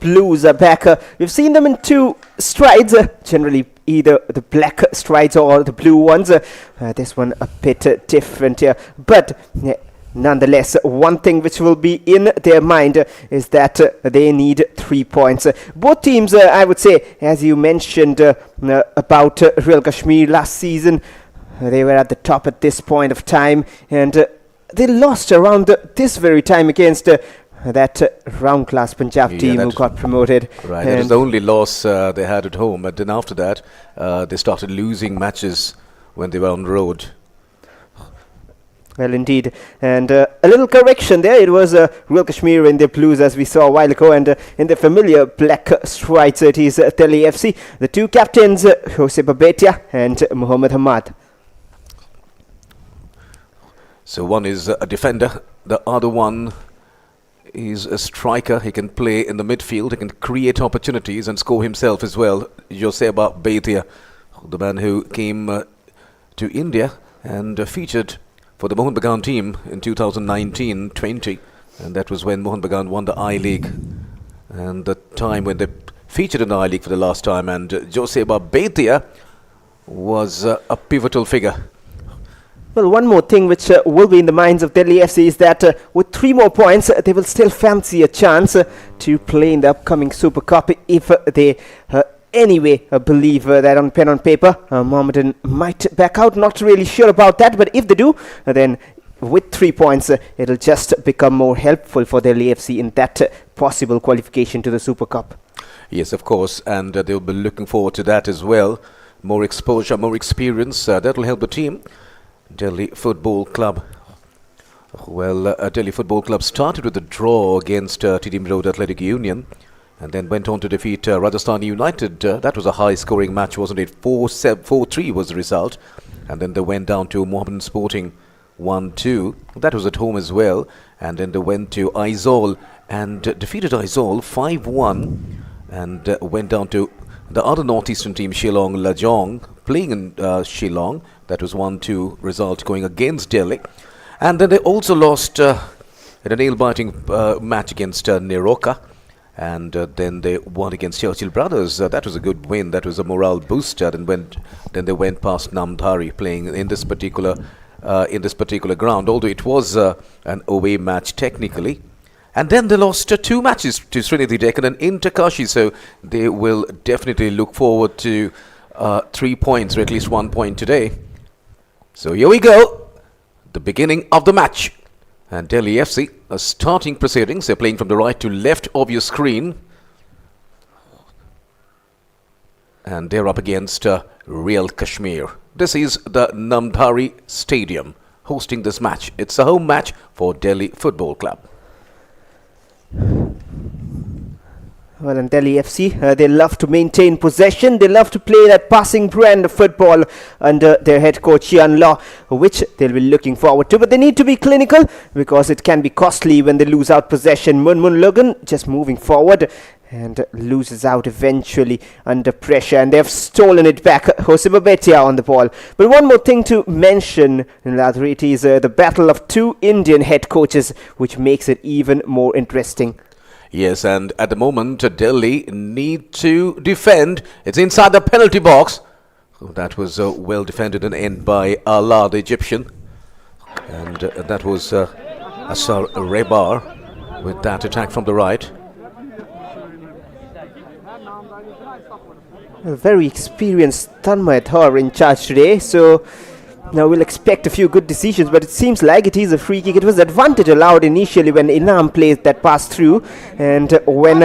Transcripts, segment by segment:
Blues are back. We've seen them in two strides, generally either the black strides or the blue ones. This one a bit different here, but nonetheless, one thing which will be in their mind is that they need 3 points. Both teams, I would say, as you mentioned about Real Kashmir last season, they were at the top at this point of time, and they lost around this very time against that round class Punjab team who got promoted. Right, that was the only loss they had at home. But then after that, they started losing matches when they were on the road. Well, indeed. And a little correction there. It was Real Kashmir in the blues, as we saw a while ago, and in the familiar black stripes, it is Delhi FC. The two captains, Jose Babetia and Muhammad Hamad. So one is a defender, the other one is a striker. He can play in the midfield, he can create opportunities and score himself as well. Joseba Beitia, the man who came to India and featured for the Mohun Bagan team in 2019-20, and that was when Mohun Bagan won the I-League, and the time when they featured in the I-League for the last time, and Joseba Beitia was a pivotal figure. Well, one more thing which will be in the minds of Delhi FC is that with 3 more points, they will still fancy a chance to play in the upcoming Super Cup if they anyway believe that on pen on paper, Mohammedan might back out. Not really sure about that, but if they do, then with 3 points, it'll just become more helpful for Delhi FC in that possible qualification to the Super Cup. Yes, of course, and they'll be looking forward to that as well. More exposure, more experience, that'll help the team. Delhi Football Club. Well, Delhi Football Club started with a draw against TDM Road Athletic Union and then went on to defeat Rajasthan United. That was a high-scoring match, wasn't it? 4-3 was the result. And then they went down to Mohammedan Sporting 1-2. That was at home as well. And then they went to Aizawl and defeated Aizawl 5-1 and went down to the other northeastern team, Shillong Lajong, playing in Shillong. That was 1-2 result going against Delhi. And then they also lost in a nail-biting match against Neroka. And then they won against Churchill Brothers. That was a good win. That was a morale booster. And then they went past Namdhari playing in this particular ground. Although it was an away match technically. And then they lost 2 matches to Srinidhi Deccan and Interkashi. So they will definitely look forward to 3 points or at least 1 point today. So here we go, the beginning of the match. And Delhi FC are starting proceedings. They're playing from the right to left of your screen. And they're up against Real Kashmir. This is the Namdhari Stadium hosting this match. It's a home match for Delhi Football Club. Well, in Delhi FC, they love to maintain possession. They love to play that passing brand of football under their head coach Yan Law, which they'll be looking forward to. But they need to be clinical because it can be costly when they lose out possession. Munmun Logan just moving forward and loses out eventually under pressure, and they've stolen it back. Jose Babetia on the ball. But one more thing to mention, Ladri, it is the battle of 2 Indian head coaches, which makes it even more interesting. Yes, and at the moment, Delhi need to defend. It's inside the penalty box. That was well defended and end by Allah, the Egyptian. And that was Asar Rebar with that attack from the right. A very experienced Tanmay Thor in charge today, so now we'll expect a few good decisions, but it seems like it is a free kick. It was advantage allowed initially when Inam played that pass through, and when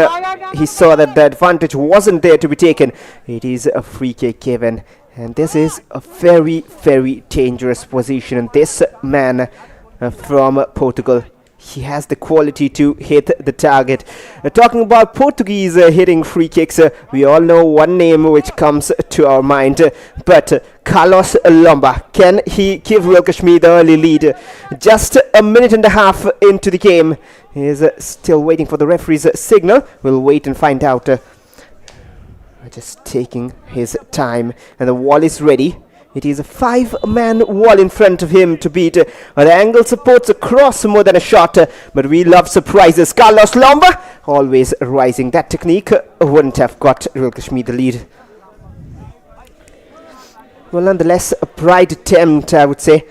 he saw that the advantage wasn't there to be taken, it is a free kick given. And this is a very, very dangerous position, and this man from Portugal, he has the quality to hit the target. Talking about Portuguese hitting free kicks, we all know one name which comes to our mind, but Carlos Lomba. Can he give Real Kashmir the early lead? Just a minute and a half into the game. He is still waiting for the referee's signal. We'll wait and find out. Just taking his time, and the wall is ready. It is a 5-man wall in front of him to beat. The angle supports a cross more than a shot, but we love surprises. Carlos Lomba always rising. That technique wouldn't have got Real Kashmir the lead. Well, nonetheless, a bright attempt, I would say.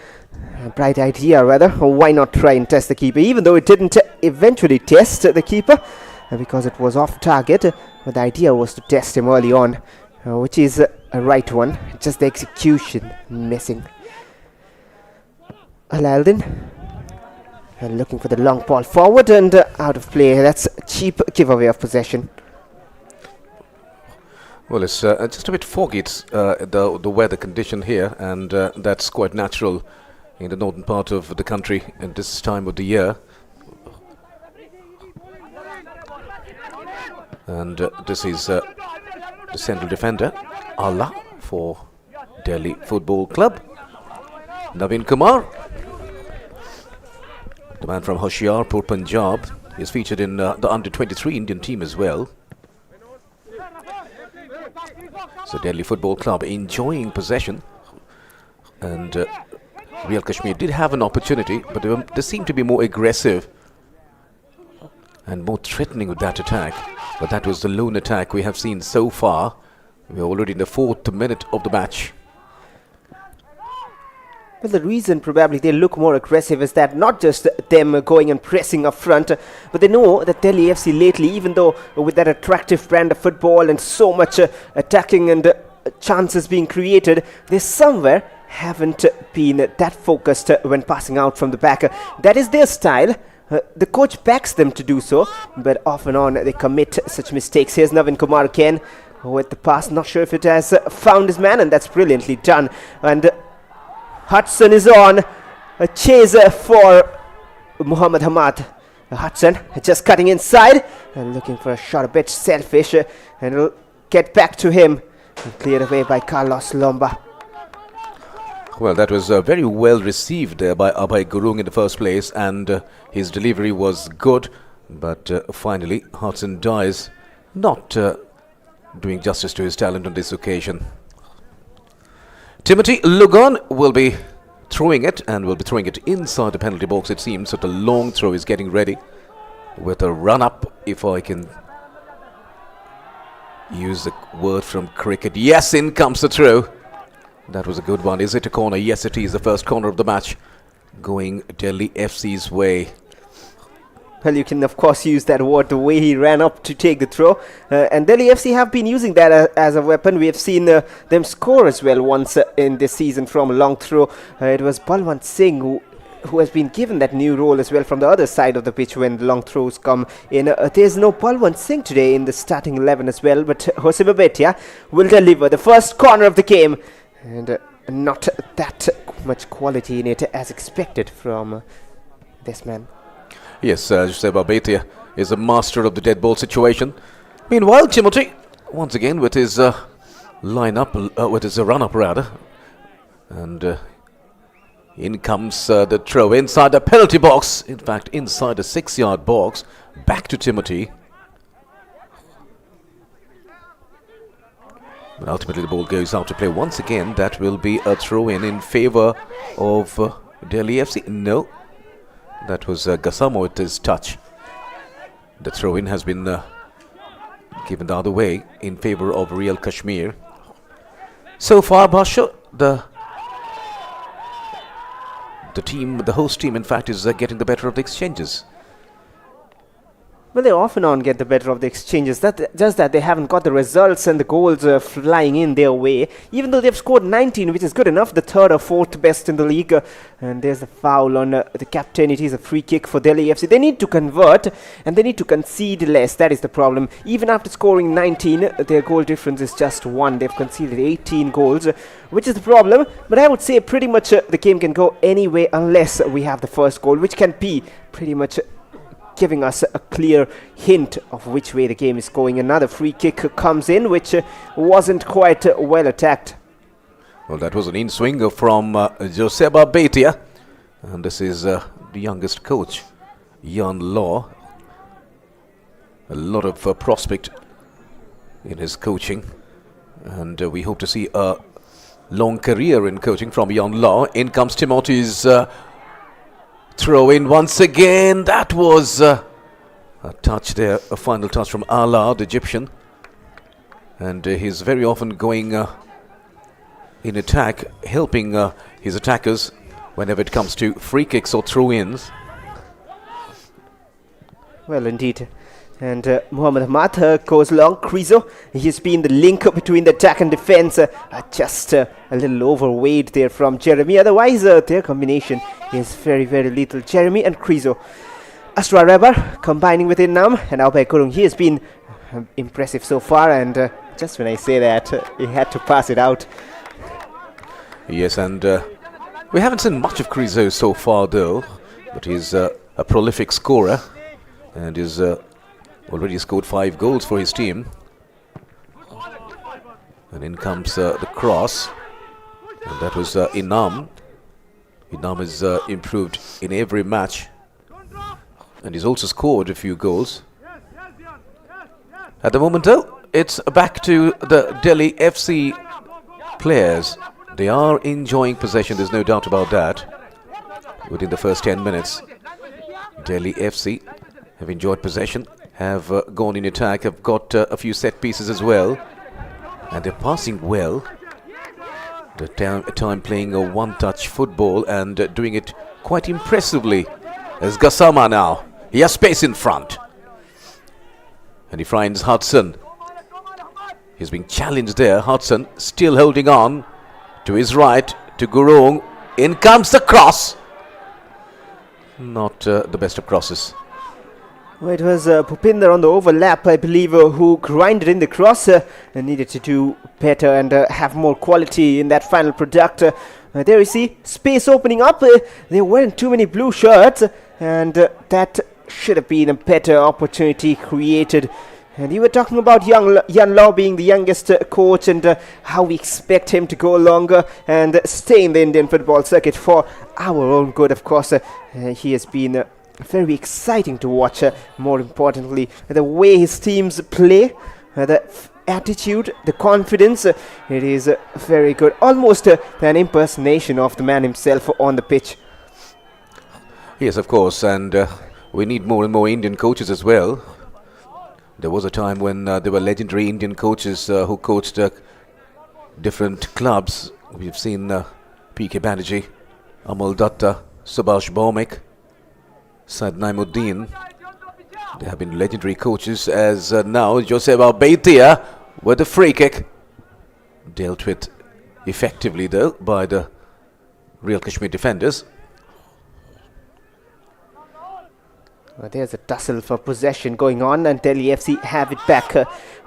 A bright idea, rather. Why not try and test the keeper? Even though it didn't eventually test the keeper, because it was off target. But the idea was to test him early on, which is a right one. Just the execution missing. Al-Aldin looking for the long ball forward and out of play. That's a cheap giveaway of possession. Well, it's just a bit foggy, it's, the weather condition here, and that's quite natural in the northern part of the country at this time of the year. And this is the central defender, Allah, for Delhi Football Club. Naveen Kumar, the man from Hoshiarpur, Punjab, is featured in the under-23 Indian team as well. So Delhi Football Club enjoying possession, and Real Kashmir did have an opportunity, but they seemed to be more aggressive and more threatening with that attack. But that was the lone attack we have seen so far. We're already in the 4th minute of the match. Well, the reason probably they look more aggressive is that not just them going and pressing up front, but they know that Delhi FC lately, even though with that attractive brand of football and so much attacking and chances being created, they somewhere haven't been that focused when passing out from the back. That is their style. The coach backs them to do so, but off and on they commit such mistakes. Here's Naveen Kumar again with the pass. Not sure if it has found his man, and that's brilliantly done. And Hudson is on a chase for Muhammad Hamad. Hudson just cutting inside and looking for a shot, a bit selfish, and it'll get back to him. And cleared away by Carlos Lomba. Well, that was very well received by Abhay Gurung in the first place, and his delivery was good. But finally, Hudson dies, not doing justice to his talent on this occasion. Timothy Lugon will be throwing it, and will be throwing it inside the penalty box, it seems. So the long throw is getting ready with a run-up, if I can use the word from cricket. Yes, in comes the throw. That was a good one. Is it a corner? Yes, it is. The first corner of the match going Delhi FC's way. Well, you can of course use that word, the way he ran up to take the throw. And Delhi FC have been using that as a weapon. We have seen them score as well once in this season from a long throw. It was Balwant Singh who has been given that new role as well from the other side of the pitch when the long throws come in. There's no Balwant Singh today in the starting 11 as well, but Hoseba Betia will deliver the first corner of the game. And not that much quality in it as expected from this man. Yes, Joseba Betia is a master of the dead ball situation. Meanwhile, Timothy, once again with his lineup, with his run-up rather. And in comes the throw inside the penalty box. In fact, inside the 6-yard box. Back to Timothy. But ultimately the ball goes out to play once again. That will be a throw-in in favour of Delhi FC. No, that was Gassamo with his touch. The throw-in has been given the other way in favour of Real Kashmir. So far, Basha, the host team, in fact, is getting the better of the exchanges. Well, they often on get the better of the exchanges. Just that they haven't got the results and the goals flying in their way. Even though they've scored 19, which is good enough, the 3rd or 4th best in the league. And there's a foul on the captain. It is a free kick for Delhi FC. They need to convert and they need to concede less. That is the problem. Even after scoring 19, their goal difference is just 1. They've conceded 18 goals, which is the problem. But I would say pretty much the game can go anyway unless we have the first goal, which can be pretty much giving us a clear hint of which way the game is going. Another free kick comes in, which wasn't quite well attacked. Well, that was an in-swing from Joseba Betia. And this is the youngest coach, Jan Law. A lot of prospect in his coaching. And we hope to see a long career in coaching from Jan Law. In comes Timothy's throw in once again. That was A touch there, a final touch from Ala, the Egyptian. And he's very often going in attack, helping his attackers whenever it comes to free kicks or throw-ins. Well, indeed. And Mohamed Ahmad goes long. Krizo, he's been the link between the attack and defense. Just a little overweight there from Jeremy. Otherwise, their combination is very, very lethal. Jeremy and Krizo. Asra Rebar combining with Inam. And Albay Kurung, he has been impressive so far. And just when I say that, he had to pass it out. Yes, and we haven't seen much of Krizo so far, though. But he's a prolific scorer. And is already scored 5 goals for his team. And in comes the cross. And that was Inam. Inam has improved in every match. And he's also scored a few goals. At the moment, though, it's back to the Delhi FC players. They are enjoying possession, there's no doubt about that. Within the first 10 minutes, Delhi FC have enjoyed possession, have gone in attack, have got a few set pieces as well. And they're passing well. The time playing a one-touch football and doing it quite impressively. As Gassama now. He has space in front. And he finds Hudson. He's being challenged there. Hudson still holding on to his right, to Gurung. In comes the cross. Not the best of crosses. Well, it was Pupinder on the overlap, I believe, who grinded in the cross and needed to do better and have more quality in that final product. There you see, space opening up. There weren't too many blue shirts, and that should have been a better opportunity created. And you were talking about Yan Lau being the youngest coach and how we expect him to go longer and stay in the Indian football circuit for our own good, of course. He has been very exciting to watch. More importantly, the way his teams play, the attitude, the confidence, it is very good. Almost an impersonation of the man himself on the pitch. Yes, of course, and we need more and more Indian coaches as well. There was a time when there were legendary Indian coaches who coached different clubs. We've seen P.K. Banerjee, Amal Datta, Subhash Bhaumik, Said Naimuddin. They have been legendary coaches, as now Joseph Albaitia with the free kick. Dealt with effectively, though, by the Real Kashmir defenders. There's a tussle for possession going on, and Delhi FC have it back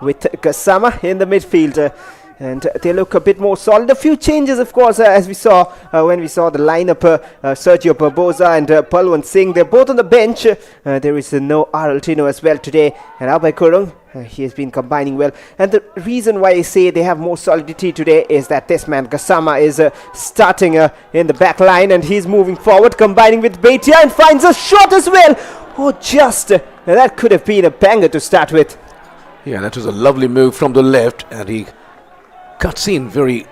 with Gassama in the midfield. And they look a bit more solid. A few changes, of course, as we saw when we saw the lineup. Sergio Barbosa and Palwan Singh, they're both on the bench. There is no Araltino as well today. And Albay Kurung, he has been combining well. And the reason why I say they have more solidity today is that this man, Gassama, is starting in the back line. And he's moving forward, combining with Baitia, and finds a shot as well. Oh, just that could have been a banger to start with. Yeah, that was a lovely move from the left, and he cuts in very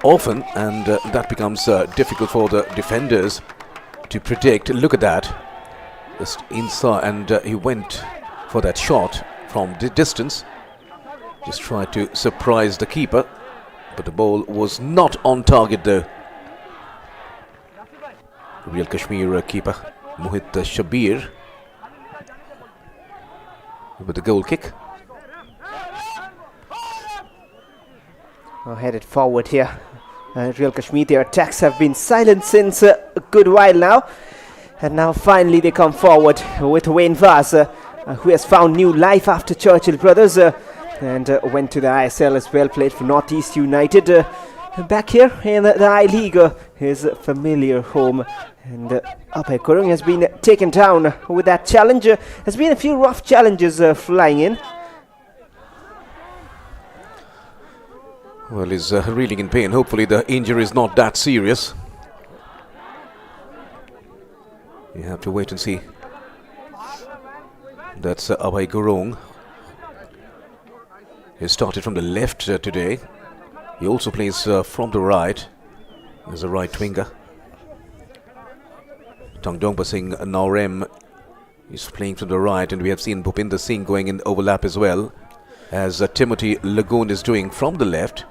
often, and that becomes difficult for the defenders to predict. Look at that, just inside, and he went for that shot from the distance, just tried to surprise the keeper, but the ball was not on target though. Real Kashmir keeper Mohit Shabir with the goal kick. Headed forward here. Real Kashmir, their attacks have been silent since a good while now. And now finally they come forward with Wayne Vaz, who has found new life after Churchill Brothers and went to the ISL as well, played for Northeast United. Back here in the I-League, his familiar home. And Albay Kurung has been taken down with that challenge. There's been a few rough challenges flying in. Well, he's reeling in pain. Hopefully the injury is not that serious. You have to wait and see. That's Albay Kurung. He started from the left today. He also plays from the right as a right winger. Tangdongpa Singh Naurem He's playing to the right, and we have seen Bhupinder Singh going in overlap as well, as Timothy Lagoon is doing from the left.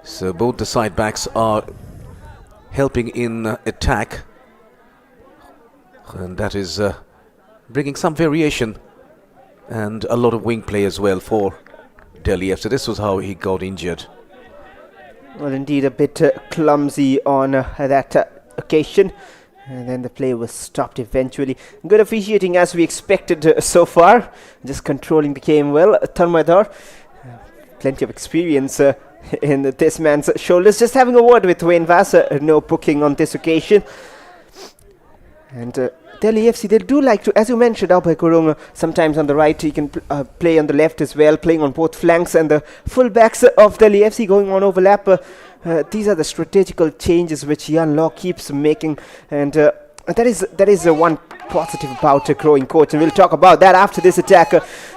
So both the side backs are helping in attack, and that is bringing some variation and a lot of wing play as well for Delhi FC. This was how he got injured. Well, indeed, a bit clumsy on that occasion. And then the play was stopped eventually. Good officiating as we expected so far. Just controlling the game well. Tanmay Dhar, plenty of experience in this man's shoulders. Just having a word with Wayne Vassar. No booking on this occasion. And Delhi FC, they do like to, as you mentioned, Abhay Gurung, sometimes on the right, he can play on the left as well, playing on both flanks, and the full-backs of Delhi FC going on overlap. These are the strategical changes which Jan Law keeps making, and that is one positive about a growing coach, and we'll talk about that after this attack.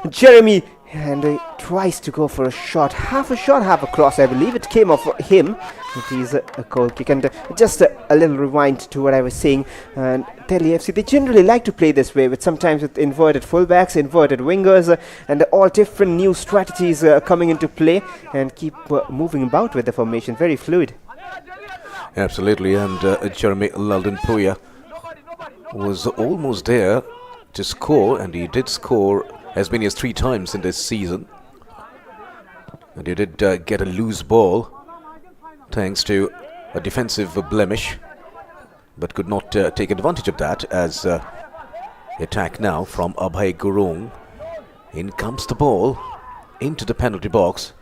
Jeremy, and tries to go for a shot, half a cross, I believe it came off him. It is a goal kick, and just a little rewind to what I was saying. And Delhi FC, they generally like to play this way, with sometimes with inverted fullbacks, inverted wingers, and all different new strategies coming into play, and keep moving about with the formation. Very fluid. Absolutely, and Jeremy Laldan-Puya was almost there to score, and he did score as many as 3 times in this season. And he did get a loose ball thanks to a defensive blemish, but could not take advantage of that, as attack now from Abhay Gurung. In comes the ball into the penalty box,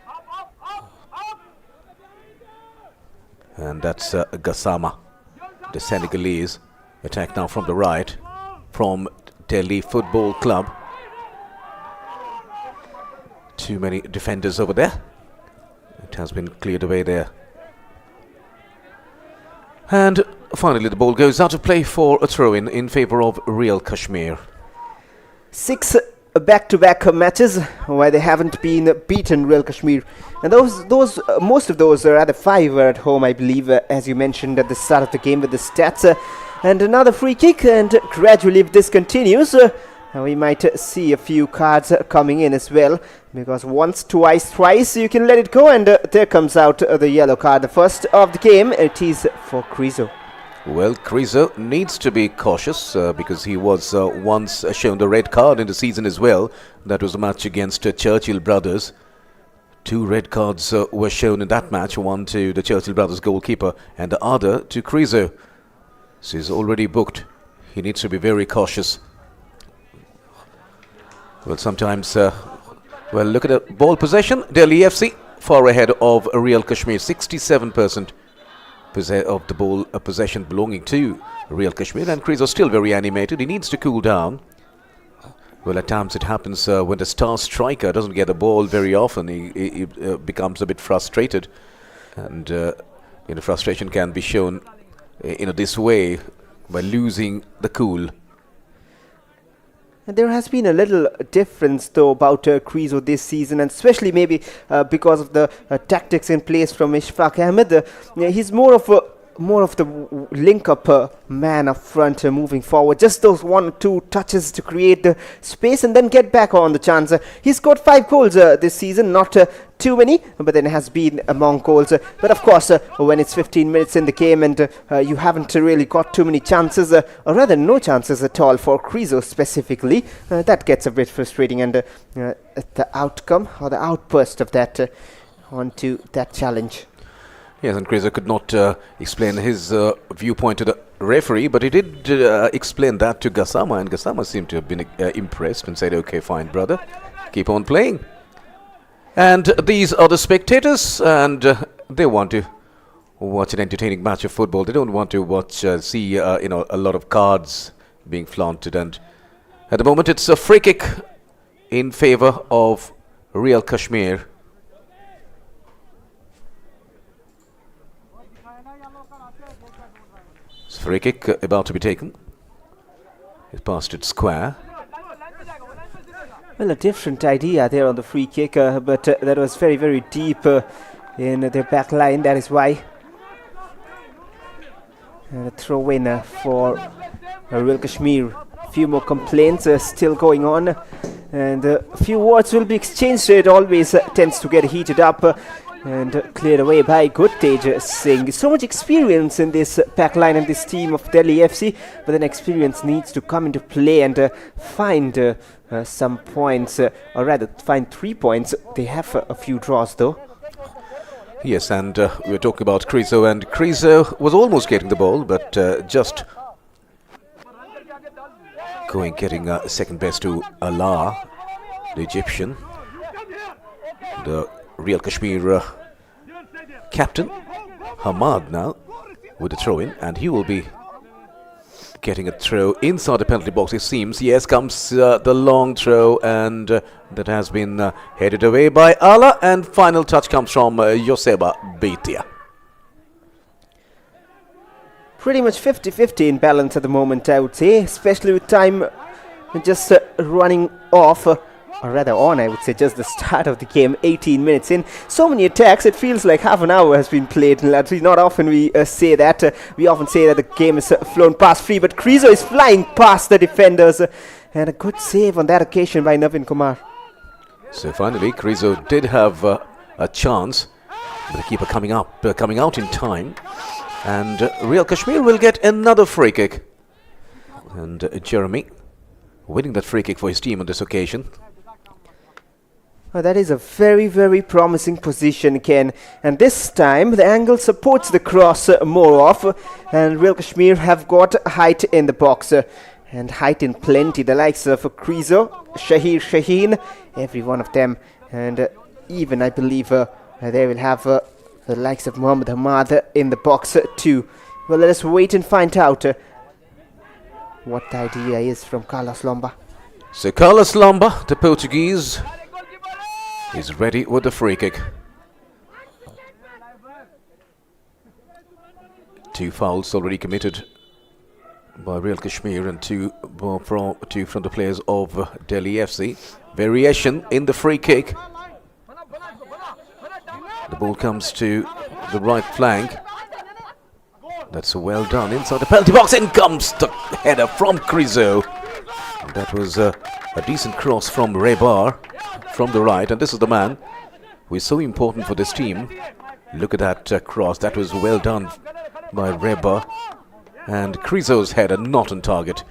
and that's Gassama, the Senegalese. Attack now from the right from Delhi Football Club. Too many defenders over there. It has been cleared away there. And finally the ball goes out of play for a throw-in in favour of Real Kashmir. 6 back-to-back matches where they haven't been beaten, Real Kashmir. And those most of those, rather 5 were at home, I believe, as you mentioned at the start of the game with the stats. And another free kick, and gradually if this continues, we might see a few cards coming in as well, because once, twice, thrice you can let it go, and there comes out the yellow card. The first of the game, it is for Krizo. Well, Krizo needs to be cautious because he was once shown the red card in the season as well. That was a match against Churchill Brothers. 2 red cards were shown in that match, one to the Churchill Brothers goalkeeper and the other to Krizo. So he's already booked. He needs to be very cautious. Well, sometimes, well, look at the ball possession. Delhi FC far ahead of Real Kashmir. 67% of the ball possession belonging to Real Kashmir. And Krizo still very animated. He needs to cool down. Well, at times it happens when the star striker doesn't get the ball very often. He becomes a bit frustrated. And frustration can be shown this way, by losing the cool. There has been a little difference though about Krizo this season, and especially maybe because of the tactics in place from Ishfaq Ahmed. He's more of the link-up man up front, moving forward. Just those 1 or 2 touches to create the space and then get back on the chance. He scored 5 goals this season, not too many, but then has been among goals. But of course, when it's 15 minutes in the game and you haven't really got too many chances, or rather no chances at all for Krizo specifically, that gets a bit frustrating. And the outcome or the outburst of that onto that challenge. Yes, and Krizo could not explain his viewpoint to the referee, but he did explain that to Gassama, and Gassama seemed to have been impressed and said, "Okay, fine, brother, keep on playing." And these are the spectators, and they want to watch an entertaining match of football. They don't want to see a lot of cards being flaunted. And at the moment, it's a free kick in favor of Real Kashmir. Free kick about to be taken. It's past its square. Well, a different idea there on the free kick, but that was very, very deep in their back line. That is why. And a throw in for Real Kashmir few more complaints still going on, and a few words will be exchanged. It always tends to get heated up and cleared away by Gurtej Singh. So much experience in this pack line and this team of Delhi FC, but then experience needs to come into play and find some points, or rather find 3 points. They have a few draws though. Yes, and we were talking about Krizo, and Krizo was almost getting the ball, but just getting second best to Allah, the Egyptian, the Real Kashmir captain, Hamad now, with the throw-in, and he will be getting a throw inside the penalty box, it seems. Yes, comes the long throw, and that has been headed away by Allah, and final touch comes from Joseba Beitia. Pretty much 50-50 in balance at the moment, I would say, especially with time just running off, or rather on, I would say, just the start of the game, 18 minutes in. So many attacks, it feels like half an hour has been played. Not often we say that. We often say that the game is flown past free, but Krizo is flying past the defenders, and a good save on that occasion by Navin Kumar. So finally, Krizo did have a chance, but the keeper coming out in time, and Real Kashmir will get another free kick. And Jeremy winning that free kick for his team on this occasion. That is a very, very promising position, Ken. And this time the angle supports the cross more off, and Real Kashmir have got height in the box. And height in plenty, the likes of Krizo, Shaheen, every one of them. And even, I believe, they will have the likes of Mohamed Hamad in the box too. Well, let us wait and find out what the idea is from Carlos Lomba. So Carlos Lomba, the Portuguese, is ready with the free kick. 2 fouls already committed by Real Kashmir, and two from the players of Delhi FC. Variation in the free kick. The ball comes to the right flank. That's well done inside the penalty box. In comes the header from Krizo. That was a decent cross from Rebar from the right, and this is the man who is so important for this team. Look at that cross. That was well done by Rebar, and Krizo's header not on target.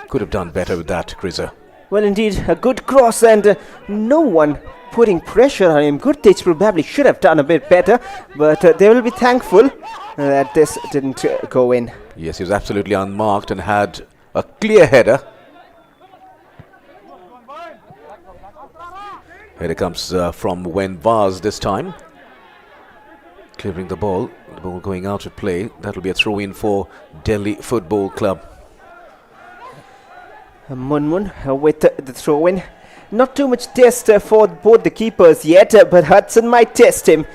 Could have done better with that, Krizo. Well, indeed, a good cross, and no one putting pressure on him. Gurtej probably should have done a bit better, but they will be thankful that this didn't go in. Yes, he was absolutely unmarked and had a clear header. Header comes from Wen Vaz this time. Clearing the ball going out of play. That'll be a throw-in for Delhi Football Club. Munmun with the throw-in. Not too much test for both the keepers yet, but Hudson might test him.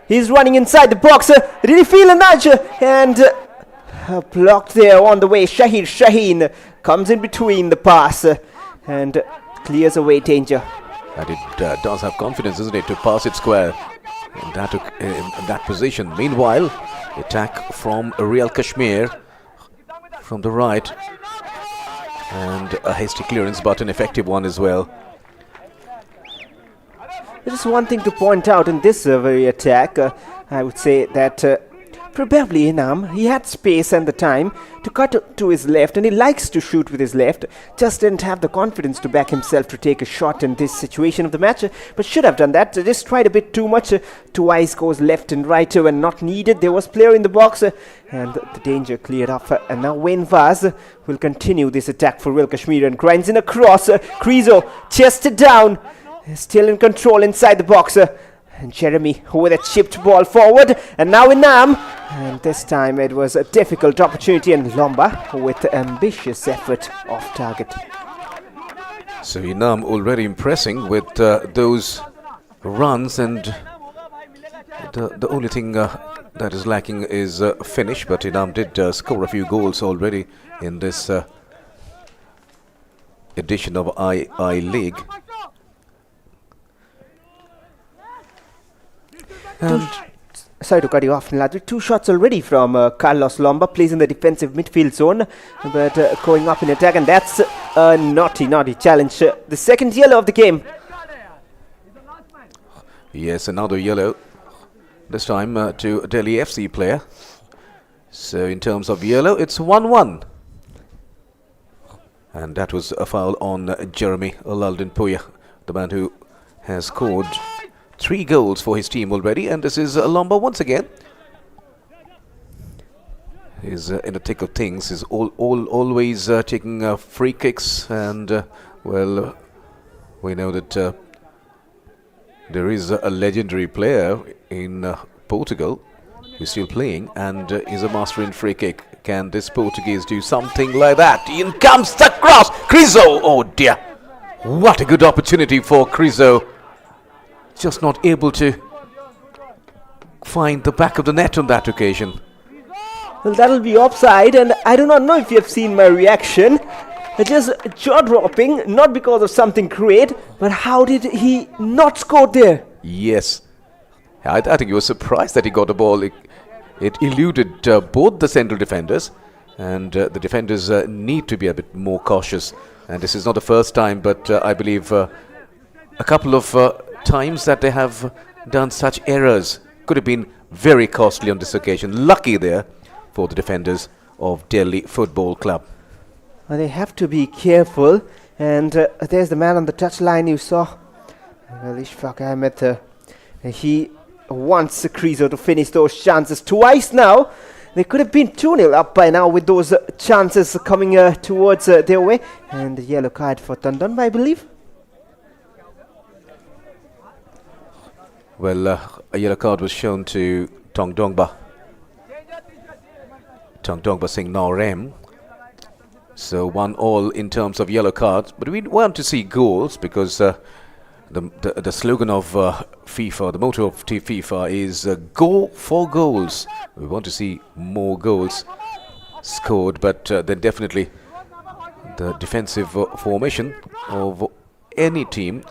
He's running inside the box. Did he feel a nudge? And blocked there on the way. Shaheen comes in between the pass and clears away danger. And it does have confidence, isn't it, to pass it square in that position. Meanwhile, attack from Real Kashmir from the right. And a hasty clearance, but an effective one as well. There is one thing to point out in this very attack. I would say that probably Inam, he had space and the time to cut to his left, and he likes to shoot with his left. Just didn't have the confidence to back himself to take a shot in this situation of the match, but should have done that. Just tried a bit too much. Twice goes left and right when not needed. There was player in the box, and the danger cleared off. And now Wayne Vaz will continue this attack for Real Kashmir and grinds in a cross. Krizo chested down, still in control inside the box. And Jeremy with a chipped ball forward, and now Inam, and this time it was a difficult opportunity, and Lomba with ambitious effort off target. So Inam already impressing with those runs, and the only thing that is lacking is finish, but Inam did score a few goals already in this edition of I League. Sorry to cut you off, Niladri. 2 shots already from Carlos Lomba, plays in the defensive midfield zone, but going up in attack, and that's a naughty challenge. The second yellow of the game. Yes, another yellow. This time to Delhi FC player. So in terms of yellow, it's 1-1. And that was a foul on Jeremy Olaldinpuya, the man who has scored 3 goals for his team already. And this is Lomba once again. He's in the thick of things. He's always taking free kicks. And, well, we know that there is a legendary player in Portugal who's still playing and is a master in free kick. Can this Portuguese do something like that? In comes the cross! Crizo! Oh dear! What a good opportunity for Crizo. Just not able to find the back of the net on that occasion. Well, that'll be offside, and I do not know if you have seen my reaction. Just jaw-dropping, not because of something great, but how did he not score there? Yes. I think he was surprised that he got the ball. It eluded both the central defenders, and the defenders need to be a bit more cautious. And this is not the first time, but I believe a couple of times that they have done such errors. Could have been very costly on this occasion. Lucky there for the defenders of Delhi Football Club. Well, they have to be careful, and there's the man on the touchline you saw. Well, Ishfaq Ahmed, he wants Crizo to finish those chances twice now. They could have been 2-0 up by now with those chances coming towards their way. And the yellow card for Tandon, I believe. Well, a yellow card was shown to Tong Dongba. Tong Dongba Singh Naurem. So 1-1 in terms of yellow cards. But we want to see goals because the slogan of FIFA, the motto of FIFA is go for goals. We want to see more goals scored, but then definitely the defensive formation of any team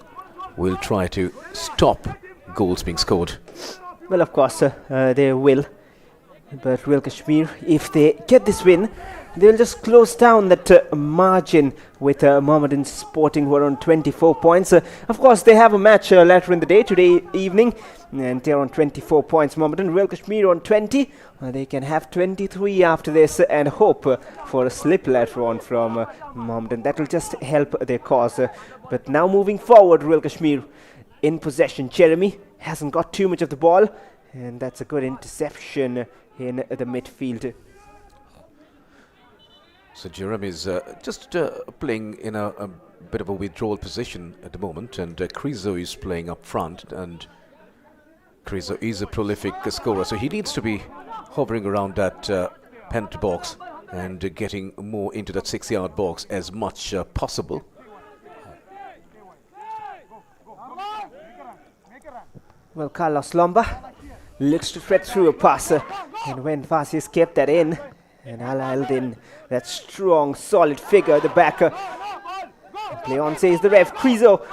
will try to stop goals being scored. Well, of course, they will. But Real Kashmir, if they get this win, they'll just close down that margin with Mohammedan Sporting, who are on 24 points. Of course, they have a match later in the day, today evening, and they're on 24 points. Mohammedan, Real Kashmir on 20. They can have 23 after this and hope for a slip later on from Mohammedan. That will just help their cause. But now moving forward, Real Kashmir in possession. Jeremy hasn't got too much of the ball, and that's a good interception in the midfield. So Jeremy is just playing in a bit of a withdrawal position at the moment, and Crizo is playing up front, and Crizo is a prolific scorer, so he needs to be hovering around that penalty box and getting more into that 6-yard box as much possible. Well, Carlos Lomba looks to thread through a pass, and when Fasis kept that in, and Aladdin, that strong, solid figure at the back. Play on, says the ref, Crizo.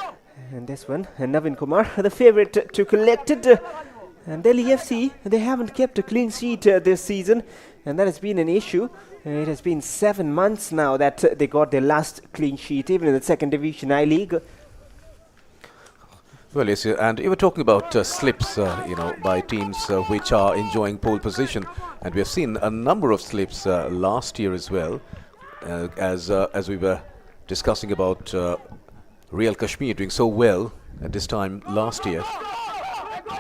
And this one, Navin Kumar, the favourite to collect it. And Delhi FC, they haven't kept a clean sheet this season, and that has been an issue. It has been 7 months now that they got their last clean sheet, even in the second division I-League. Well, yes, and you were talking about slips, by teams which are enjoying pole position, and we have seen a number of slips last year as well, as we were discussing about Real Kashmir doing so well at this time last year.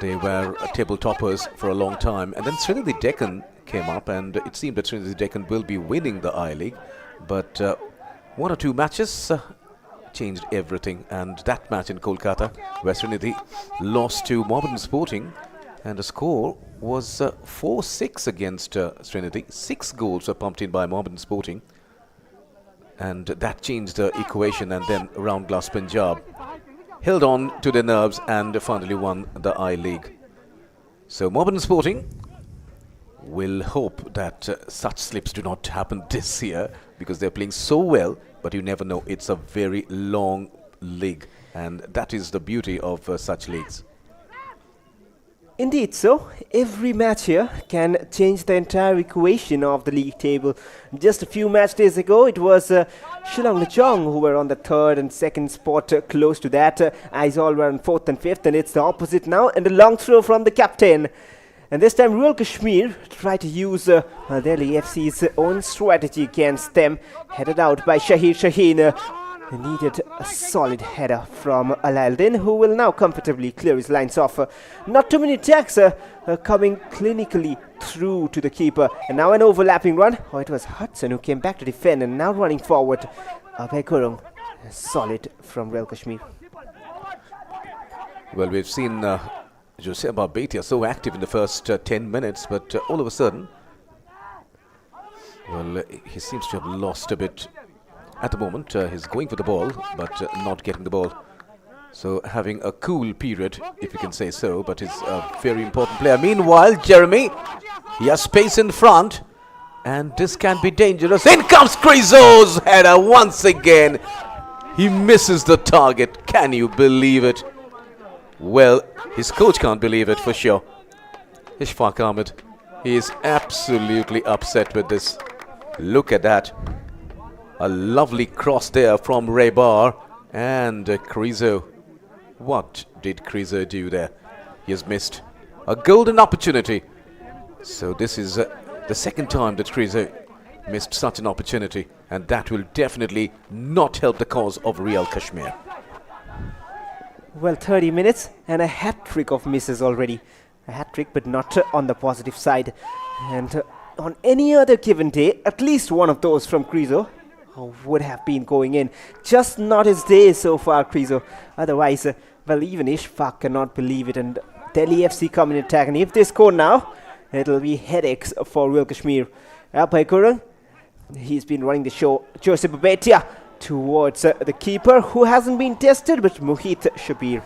They were table toppers for a long time, and then Trinity Deccan came up, and it seemed that Trinity Deccan will be winning the I-League, but 1 or 2 matches changed everything, and that match in Kolkata, where Trinity lost to Mohammedan Sporting, and the score was 4-6 against Trinity. 6 goals were pumped in by Mohammedan Sporting, and that changed the equation, and then Round Glass Punjab held on to their nerves and finally won the I-League. So Mohammedan Sporting will hope that such slips do not happen this year, because they're playing so well, but you never know. It's a very long league, and that is the beauty of such leagues. Indeed, so every match here can change the entire equation of the league table. Just a few match days ago, it was Shillong Luchong who were on the third and second spot, close to that. Aizawl were on fourth and fifth, and it's the opposite now. And a long throw from the captain. And this time, Royal Kashmir tried to use Delhi FC's own strategy against them, headed out by Shahir Shaheen. Needed a solid header from Aladdin, who will now comfortably clear his lines off. Not too many attacks coming clinically through to the keeper. And now an overlapping run. Oh, it was Hudson who came back to defend, and now running forward. Abhay Gurung, solid from Royal Kashmir. Well, we've seen Jose Barbatia so active in the first 10 minutes, but all of a sudden, well, he seems to have lost a bit. At the moment, he's going for the ball, but not getting the ball. So having a cool period, if you can say so, but he's a very important player. Meanwhile, Jeremy, he has space in front, and this can be dangerous. In comes Crizo's header once again. He misses the target. Can you believe it? Well, his coach can't believe it for sure. Ishfaq Ahmed, he is absolutely upset with this. Look at that. A lovely cross there from Rebar and Crizo. What did Crizo do there? He has missed a golden opportunity. So this is the second time that Crizo missed such an opportunity, and that will definitely not help the cause of Real Kashmir. Well, 30 minutes and a hat-trick of misses already. A hat-trick, but not on the positive side. And on any other given day, at least one of those from Crizo would have been going in. Just not his day so far, Crizo. Otherwise, well, even Ishfaq cannot believe it. And Delhi FC come in attack. And if they score now, it'll be headaches for Royal Kashmir. Abhay Gurung, he's been running the show. Joseph Babetia towards the keeper, who hasn't been tested, but Mohit Shabir.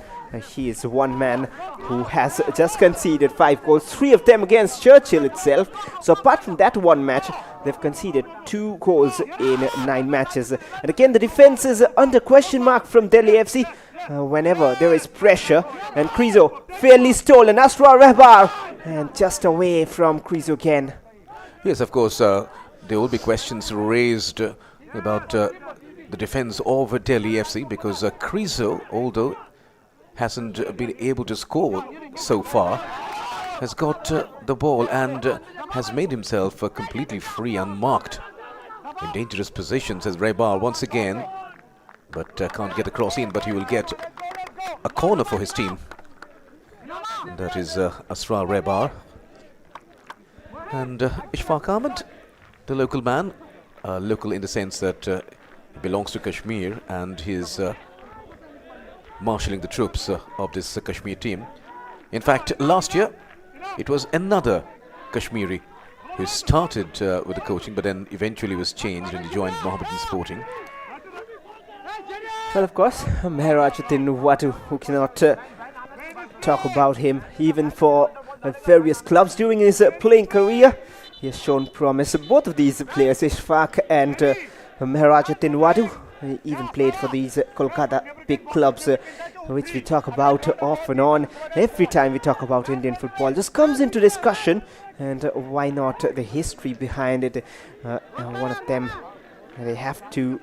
He is one man who has just conceded 5 goals, 3 of them against Churchill itself. So apart from that one match, they've conceded 2 goals in 9 matches. And again, the defense is under question mark from Delhi FC whenever there is pressure. And Crizo fairly stolen. Asrar Rehbar, and just away from Crizo again. Yes, of course, there will be questions raised about the defense of Delhi FC, because Crizo, although hasn't been able to score so far, has got the ball and has made himself completely free, unmarked, in dangerous positions as Rebar once again, but can't get the cross in, but he will get a corner for his team. And that is Asrar Rebar. And Ishfaq Ahmed, the local man, local in the sense that he belongs to Kashmir, and he's marshalling the troops of this Kashmir team. In fact, last year it was another Kashmiri who started with the coaching, but then eventually was changed and he joined Mohammedan Sporting. Well, of course, Meherajuddin Watu, who cannot talk about him even for various clubs during his playing career. He has shown promise. Both of these players, Ishfaq and Meherajuddin Watu, even played for these Kolkata big clubs, which we talk about off and on. Every time we talk about Indian football, just comes into discussion, and why not the history behind it. One of them, they have to,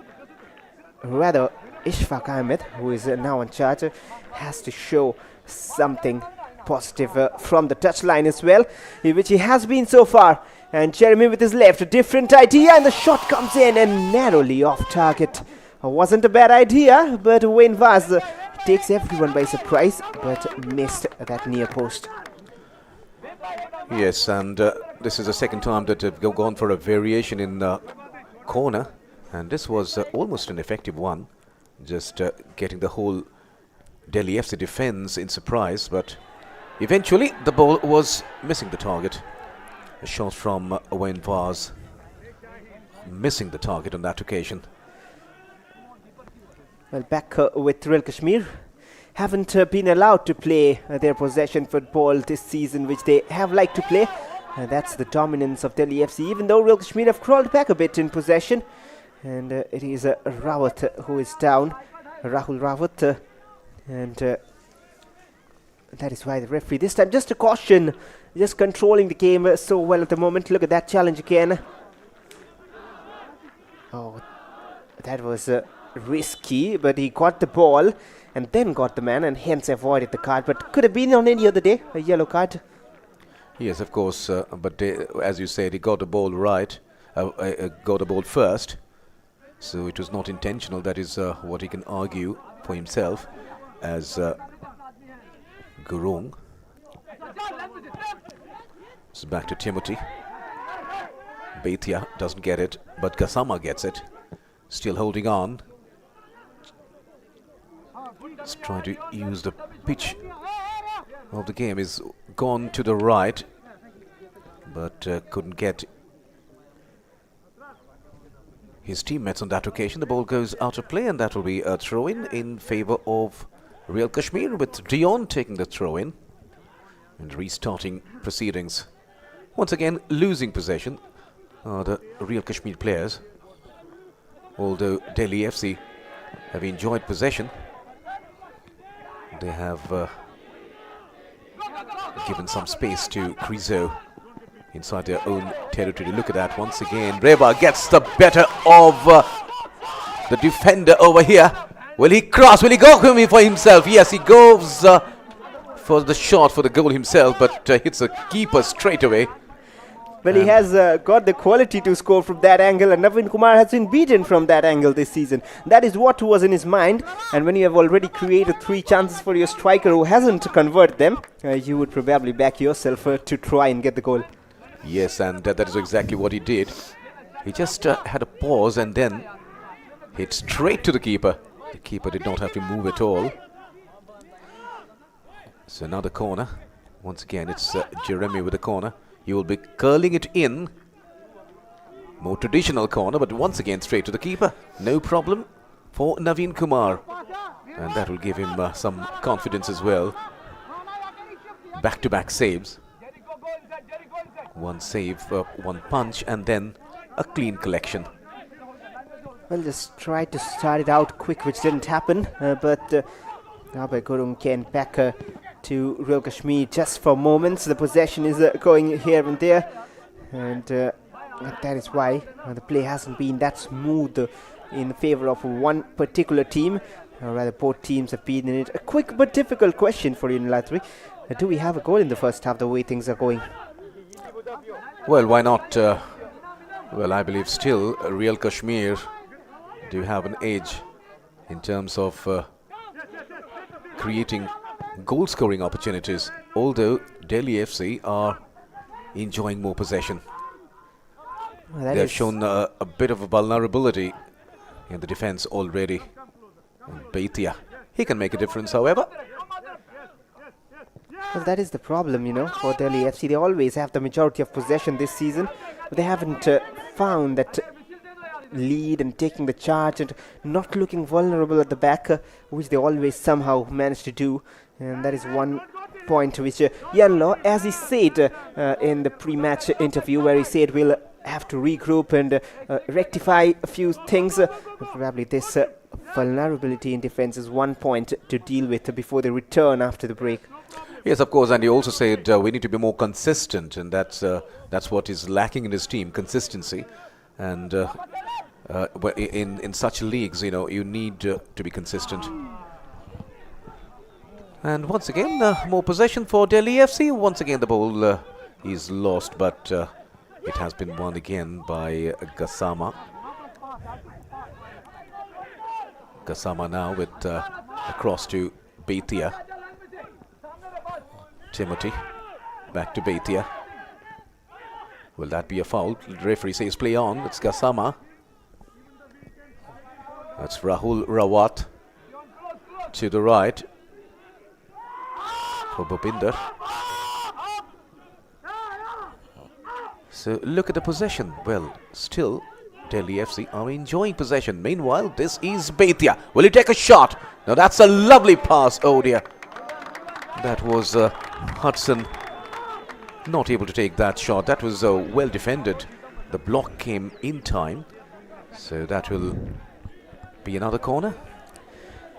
rather Ishfaq Ahmed, who is now in charge, has to show something positive from the touchline as well, which he has been so far. And Jeremy with his left, a different idea, and the shot comes in and narrowly off target. Wasn't a bad idea, but Wayne Vaz takes everyone by surprise, but missed that near post. Yes, and this is the second time that they've gone for a variation in corner, and this was almost an effective one, just getting the whole Delhi FC defense in surprise, but eventually the ball was missing the target. A shot from Wayne Vaz, missing the target on that occasion. Well, back with Royal Kashmir, haven't been allowed to play their possession football this season, which they have liked to play. That's the dominance of Delhi FC, even though Royal Kashmir have crawled back a bit in possession. And it is Rawat who is down, Rahul Rawat, and that is why the referee this time just a caution, just controlling the game so well at the moment. Look at that challenge again. Oh, that was risky, but he got the ball and then got the man and hence avoided the card. But could have been on any other day a yellow card. Yes, of course, but as you said, he got the ball right, got the ball first, so it was not intentional. That is what he can argue for himself as Gurung. It's back to Timothy. Beitia doesn't get it, but Gassama gets it. Still holding on. He's trying to use the pitch of the game. Is gone to the right, but couldn't get his teammates on that occasion. The ball goes out of play, and that will be a throw-in in favour of Real Kashmir, with Dion taking the throw-in and restarting proceedings. Once again, losing possession are the Real Kashmir players, although Delhi FC have enjoyed possession. They have given some space to Crizo inside their own territory. Look at that once again. Reva gets the better of the defender over here. Will he cross? Will he go for himself? Yes, he goes for the shot for the goal himself, but hits the keeper straight away. Well, he has got the quality to score from that angle, and Navin Kumar has been beaten from that angle this season. That is what was in his mind, and when you have already created 3 chances for your striker who hasn't converted them, you would probably back yourself to try and get the goal. Yes, and that is exactly what he did. He just had a pause and then hit straight to the keeper. The keeper did not have to move at all. So another corner. Once again, it's Jeremy with the corner. He will be curling it in. More traditional corner, but once again straight to the keeper. No problem for Naveen Kumar. And that will give him some confidence as well. Back-to-back saves. One save, one punch, and then a clean collection. Well, just tried to start it out quick, which didn't happen. But Abhay Gurung came back to Real Kashmir just for moments. The possession is going here and there, and that is why the play hasn't been that smooth in favour of one particular team. Or rather, both teams have been in it. A quick but difficult question for you, Nilatri. Do we have a goal in the first half, the way things are going? Well, why not? Well, I believe still Real Kashmir do have an edge in terms of creating goal-scoring opportunities, although Delhi FC are enjoying more possession. Well, they have shown a bit of a vulnerability in the defence already. And Beitia, he can make a difference, however. Well, that is the problem, you know, for Delhi FC. They always have the majority of possession this season, but they haven't found that lead and taking the charge and not looking vulnerable at the back, which they always somehow manage to do. And that is one point which Yanlo, as he said in the pre-match interview, where he said we'll have to regroup and rectify a few things. Probably this vulnerability in defense is one point to deal with before they return after the break. Yes, of course, and he also said we need to be more consistent, and that's what is lacking in his team, consistency. And in such leagues, you know, you need to be consistent. And once again, more possession for Delhi FC. Once again, the ball is lost, but it has been won again by Gassama. Gassama now with across to Beitia. Timothy back to Beitia. Will that be a foul? The referee says play on. It's Gassama. That's Rahul Rawat to the right for Bhupinder. So look at the possession. Well, still Delhi FC are enjoying possession. Meanwhile, this is Beitia. Will he take a shot? Now that's a lovely pass. Oh dear. That was Hudson not able to take that shot. That was well defended. The block came in time. So that will be another corner.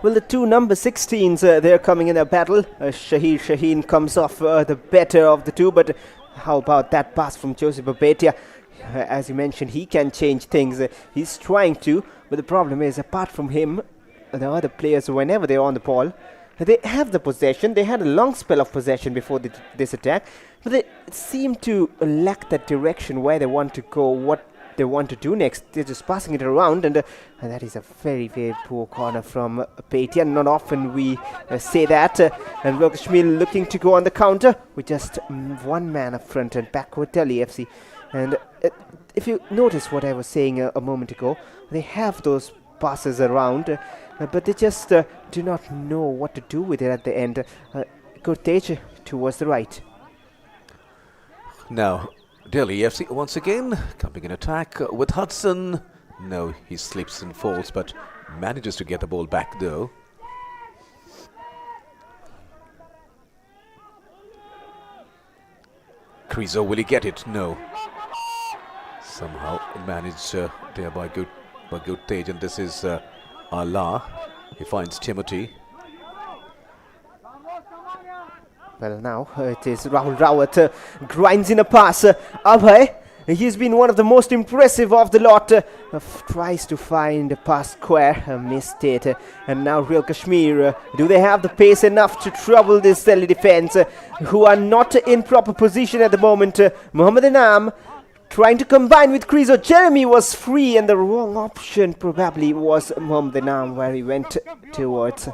Well, the two number 16s, they're coming in a battle. Shaheen comes off the better of the two, but how about that pass from Joseph Babetia? As you mentioned, he can change things. He's trying to, but the problem is, apart from him, the other players, whenever they're on the ball, they have the possession. They had a long spell of possession before this attack, but they seem to lack that direction where they want to go, what they want to do next. They're just passing it around, and that is a very, very poor corner from Patia. Not often we say that. And Royal Kashmir looking to go on the counter with just one man up front and back with Delhi FC. And if you notice what I was saying a moment ago, they have those passes around, but they just do not know what to do with it at the end. Gurtej towards the right. Now, Delhi FC once again coming in attack with Hudson. No, he slips and falls, but manages to get the ball back though. Krizo, will he get it? No. Somehow managed there by Gurtej, and this is Allah. He finds Timothy. Well, now it is Rahul Rawat grinds in a pass. Abhay, he's been one of the most impressive of the lot. Tries to find a pass square, missed it. And now Real Kashmir, do they have the pace enough to trouble this Delhi defense, who are not in proper position at the moment? Mohammad Anam trying to combine with Krizo. Jeremy was free, and the wrong option probably was Mohammad Anam, where he went towards.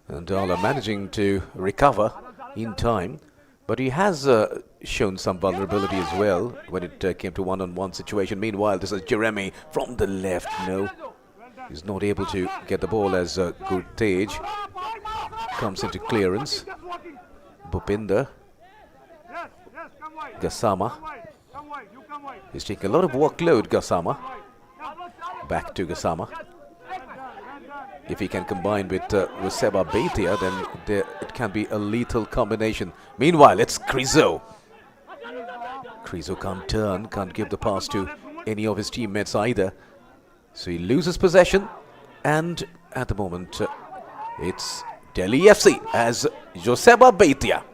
And Dala managing to recover in time, but he has shown some vulnerability as well when it came to one-on-one situation. Meanwhile, this is Jeremy from the left. No, he's not able to get the ball as Gurtej comes into clearance. Bhupinder, Gassama. He's taking a lot of workload, Gassama. Back to Gassama. If he can combine with Seba Baitia, then it can be a lethal combination. Meanwhile, it's Krizo. Krizo can't turn, can't give the pass to any of his teammates either. So he loses possession, and at the moment, it's Delhi FC as Joseba Baitia.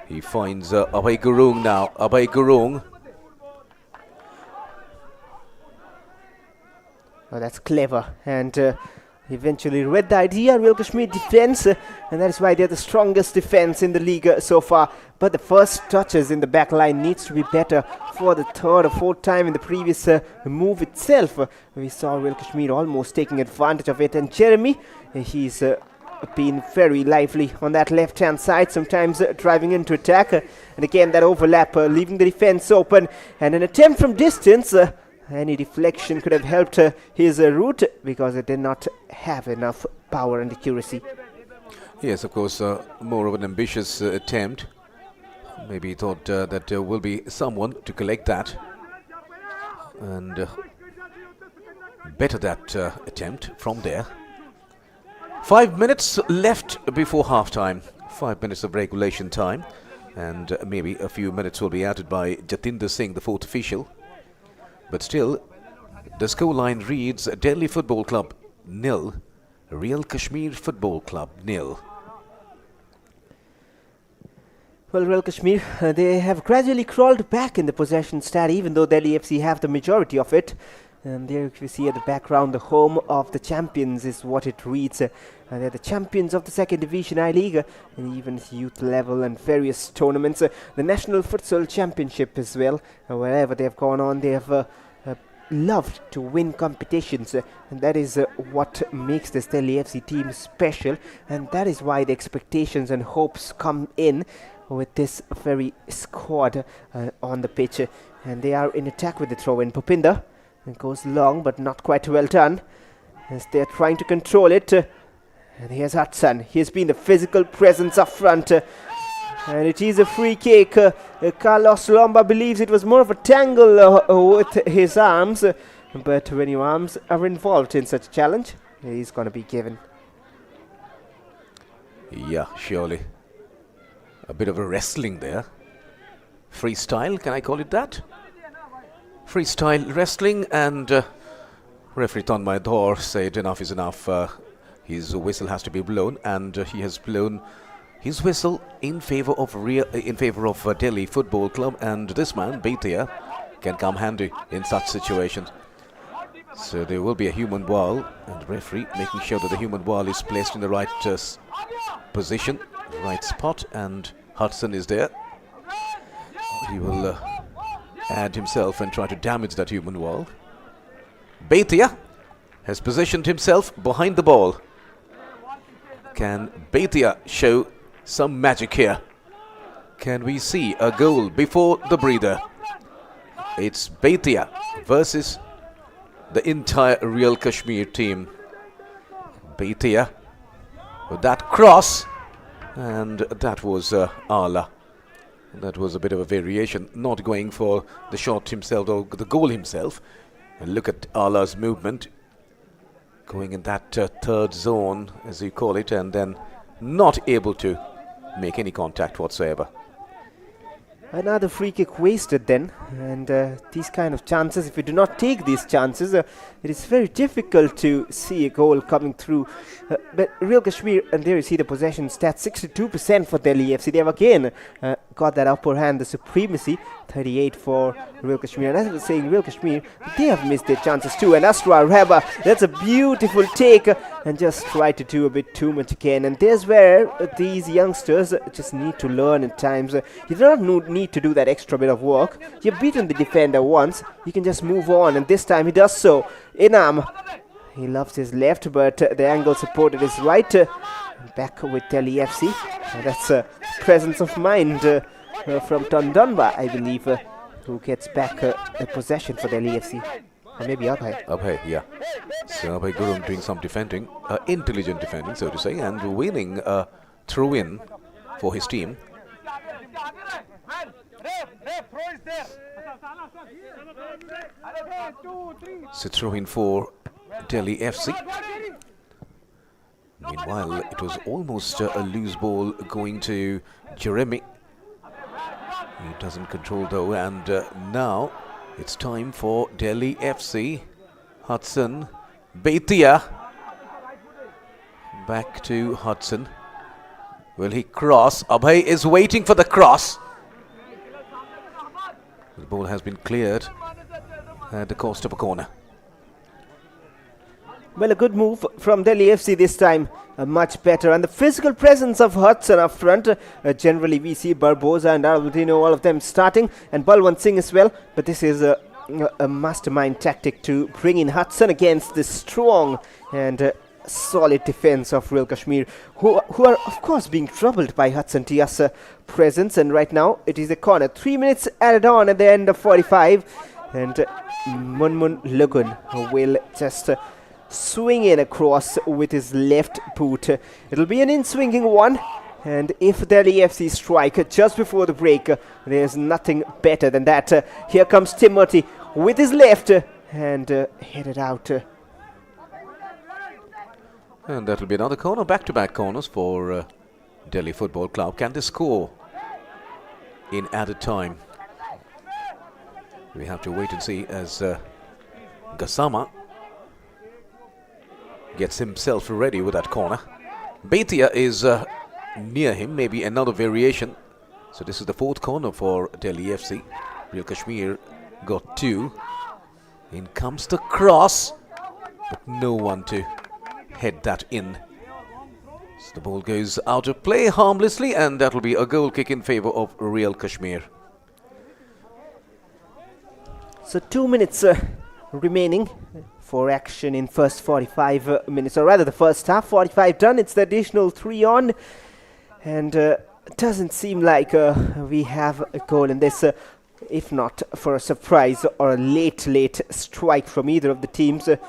He finds Abhay Gurung now. Abhay Gurung. Oh, that's clever, and eventually read the idea. Real Kashmir defense, and that is why they're the strongest defense in the league so far. But the first touches in the back line needs to be better for the third or fourth time in the previous move itself. We saw Real Kashmir almost taking advantage of it, and Jeremy, he's been very lively on that left-hand side, sometimes driving into attack, and again that overlap, leaving the defense open, and an attempt from distance. Any deflection could have helped his route, because it did not have enough power and accuracy. Yes, of course, more of an ambitious attempt. Maybe he thought that there will be someone to collect that. And better that attempt from there. 5 minutes left before half-time. 5 minutes of regulation time. And maybe a few minutes will be added by Jatinder Singh, the fourth official. But still, the scoreline reads Delhi Football Club 0, Real Kashmir Football Club 0. Well, Real Kashmir, they have gradually crawled back in the possession stat, even though Delhi FC have the majority of it. And there you see at the background, the home of the champions is what it reads. They're the champions of the second division I-League, and even youth level and various tournaments. The National Futsal Championship as well. Wherever they have gone on, they have loved to win competitions, and that is what makes this Delhi FC team special, and that is why the expectations and hopes come in with this very squad on the pitch. And they are in attack with the throw-in. Bhupinder. It goes long, but not quite well done, as they're trying to control it. And here's Hudson. He's been the physical presence up front. And it is a free kick. Carlos Lomba believes it was more of a tangle with his arms. But when your arms are involved in such a challenge, he's going to be given. Yeah, surely. A bit of a wrestling there. Freestyle, can I call it that? Freestyle wrestling, and Referee Tanmay Dhor said enough is enough. His whistle has to be blown, and he has blown his whistle in favor of Delhi Football Club, and this man Bhatia can come handy in such situations. So there will be a human ball, and the referee making sure that the human ball is placed in the right position, right spot, and Hudson is there. He will add himself and try to damage that human ball. Bhatia has positioned himself behind the ball. Can Bhatia show some magic here? Can we see a goal before the breather? It's Bhatia versus the entire Real Kashmir team. Bhatia with that cross, and that was Ala. That was a bit of a variation, not going for the shot himself or the goal himself. And look at Ala's movement, going in that third zone, as you call it, and then not able to make any contact whatsoever. Another free kick wasted then, and these kind of chances, if you do not take these chances, it is very difficult to see a goal coming through. But Real Kashmir, and there you see the possession stats, 62% for Delhi FC. They have again got that upper hand, the supremacy, 38 for Real Kashmir. And as I was saying, Real Kashmir, they have missed their chances too. And Asra Reba, that's a beautiful take, and just try to do a bit too much again. And there's where these youngsters just need to learn at times. You do not need to do that extra bit of work. You've beaten the defender once, you can just move on, and this time he does so. Inam, he loves his left, but the angle supported his right. Back with Delhi FC. That's a presence of mind from Tondonba, I believe, who gets back a possession for Delhi FC. Or maybe Abhay. Abhay, yeah. So Abhay Gurum doing some defending, intelligent defending, so to say, and winning a throw-in for his team. So throw-in for Delhi FC. Meanwhile, it was almost a loose ball going to Jeremy. He doesn't control though, and now it's time for Delhi FC. Hudson, Bhatia. Back to Hudson. Will he cross? Abhay is waiting for the cross. The ball has been cleared at the cost of a corner. Well, a good move from Delhi FC this time, much better. And the physical presence of Hudson up front. Generally, we see Barboza and Albino, all of them starting, and Balwant Singh as well. But this is a mastermind tactic to bring in Hudson against the strong and solid defense of Real Kashmir, who are, of course, being troubled by Hudson Tia's presence. And right now, it is a corner. 3 minutes added on at the end of 45. And Munmun Lugun will just swing in across with his left boot. It'll be an in-swinging one, and if Delhi FC strike just before the break, there's nothing better than that. Here comes Timothy with his left and headed out. And that'll be another corner, back-to-back corners for Delhi Football Club. Can they score in added time? We have to wait and see as Gassama gets himself ready with that corner. Bhatia is near him, maybe another variation. So this is the fourth corner for Delhi FC. Real Kashmir got two. In comes the cross, but no one to head that in. So the ball goes out of play harmlessly, and that will be a goal kick in favor of Real Kashmir. So 2 minutes remaining for action in first 45 minutes, or rather the first half. 45 done, it's the additional 3 on, and it doesn't seem like we have a goal in this, if not for a surprise or a late strike from either of the teams. And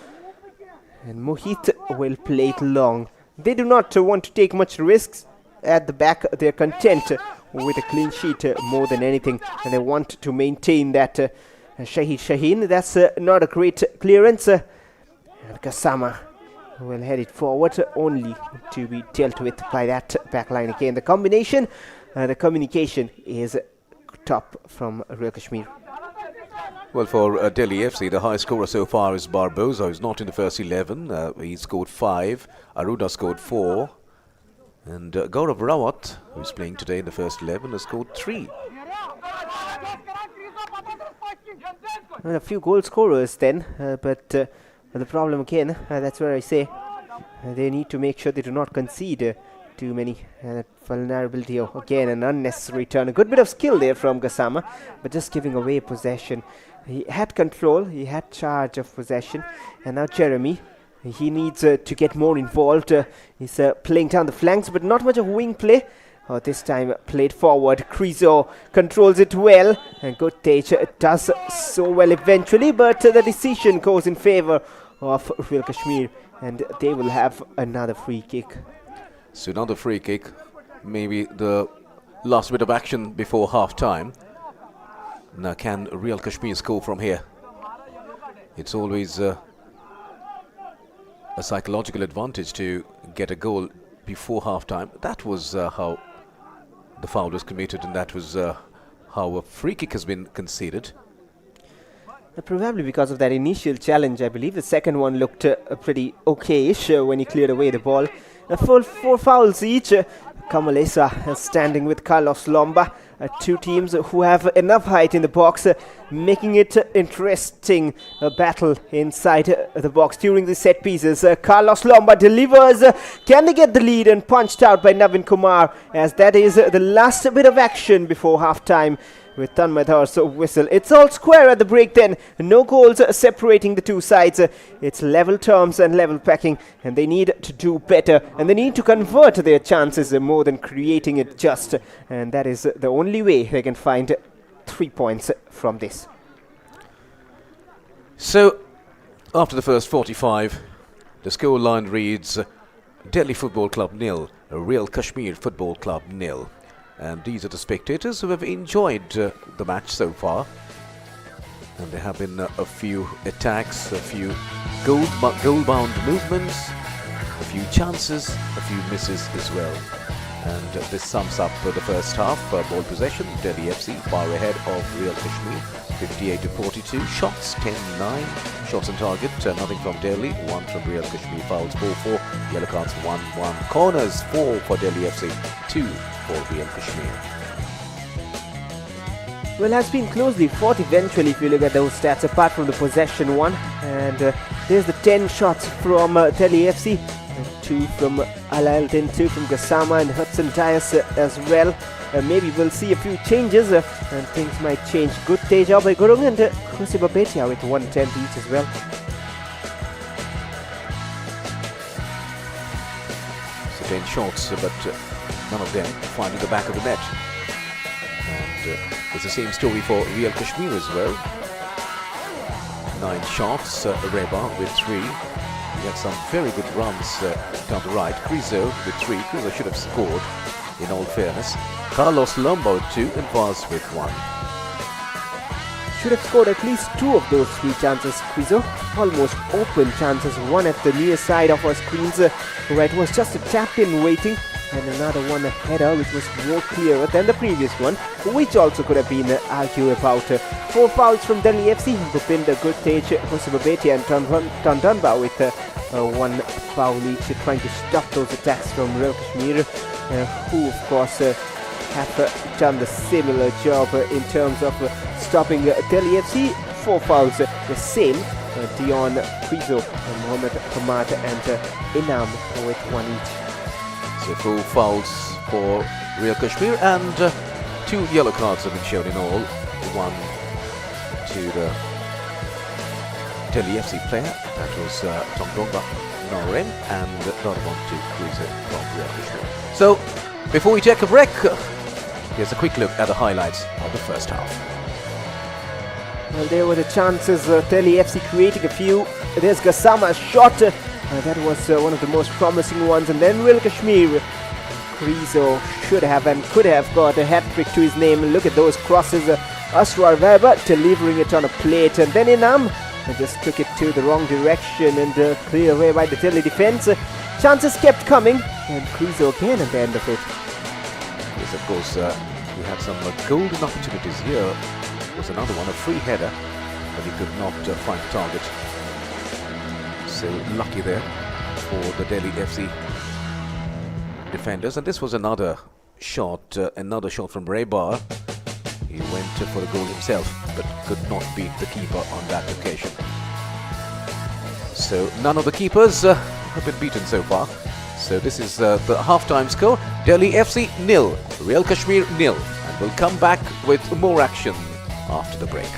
Mohit will play it long. They do not want to take much risks at the back. They're content with a clean sheet more than anything, and they want to maintain that. Shaheen, that's not a great clearance. And Kasama will head it forward, only to be dealt with by that backline again. The combination, the communication is top from Real Kashmir. Well, for Delhi FC, the high scorer so far is Barbosa, who's not in the first 11. He scored 5. Aruna scored 4. And Gaurav Rawat, who's playing today in the first 11, has scored 3. Well, a few goal scorers then, but the problem again, that's where I say they need to make sure they do not concede too many. Vulnerability, again an unnecessary turn. A good bit of skill there from Gassama, but just giving away possession. He had control, he had charge of possession, and now Jeremy, he needs to get more involved. He's playing down the flanks, but not much of wing play. This time played forward. Krizo controls it well, and Guttage does so well eventually, but the decision goes in favour of Real Kashmir, and they will have another free kick. So another free kick, maybe the last bit of action before half-time. Now can Real Kashmir score from here? It's always a psychological advantage to get a goal before half-time. That was how the foul was committed, and that was how a free kick has been conceded. Probably because of that initial challenge, I believe. The second one looked pretty okay-ish when he cleared away the ball. Full 4 fouls each. Kamalesa standing with Carlos Lomba. Two teams who have enough height in the box, making it interesting battle inside the box during the set pieces. Carlos Lomba delivers. Can they get the lead? And punched out by Navin Kumar, as that is the last bit of action before half-time. With Tanmay Thawar's whistle. It's all square at the break then. No goals separating the two sides. It's level terms and level packing, and they need to do better, and they need to convert their chances more than creating it just. And that is the only way they can find 3 points from this. So, after the first 45, the scoreline reads Delhi Football Club 0, Real Kashmir Football Club 0. And these are the spectators who have enjoyed the match so far. And there have been a few attacks, a few goal-bound movements, a few chances, a few misses as well. And this sums up the first half. Ball possession, Delhi FC far ahead of Real Kashmir, 58-42. Shots, 10-9. Shots on target, nothing from Delhi, 1 from Real Kashmir. Fouls, 4-4. Yellow cards, 1-1. Corners, 4 for Delhi FC, 2 for Real Kashmir. Well, has been closely fought eventually if you look at those stats, apart from the possession one. And there's the 10 shots from Delhi FC, 2 from Alail, 2 from Gassama and Hudson Dias as well. Maybe we'll see a few changes and things might change. Good Teja by Gurung and Kusiba Betia with 1 attempt each as well. So 10 shots, but none of them finding the back of the net. And it's the same story for Real Kashmir as well. 9 shots, Reba with 3. He had some very good runs down the right. Krizo with 3. Krizo should have scored, in all fairness. Carlos Lomba with 2 and Vaz with 1. Should have scored at least 2 of those 3 chances, Krizo. Almost open chances. One at the near side of our screens where it was just a tap-in waiting. And another one, a header, which was more clearer than the previous one, which also could have been argued about. 4 fouls from Delhi FC, Bhupinder, Guttage, Hosibabeti and Tandunba with 1 foul each, trying to stop those attacks from Real Kashmir, who of course have done the similar job in terms of stopping Delhi FC. 4 fouls, the same. Dion, Krizo, Mohammad Hamad and Inam with 1 each. So 4 fouls for Real Kashmir and 2 yellow cards have been shown in all. 1 to the Delhi FC player, that was Tongdongba Norem, and the other one to Krizo from Real Kashmir. So before we take a break, here's a quick look at the highlights of the first half. Well, there were the chances, Delhi FC creating a few. There's Gassama's shot. That was one of the most promising ones. And then Real Kashmir. Krizo should have and could have got a hat-trick to his name. Look at those crosses. Asrar Weber delivering it on a plate. And then Inam just took it to the wrong direction and cleared away by the Delhi defense. Chances kept coming. And Krizo again at the end of it. Yes, of course, we had some golden opportunities here. Was another one, a free header. but he could not find the target. So lucky there for the Delhi FC defenders. And this was another shot from Raybar. He went for a goal himself, but could not beat the keeper on that occasion. So none of the keepers have been beaten so far. So this is the half-time score. Delhi FC 0, Real Kashmir 0. And we'll come back with more action after the break.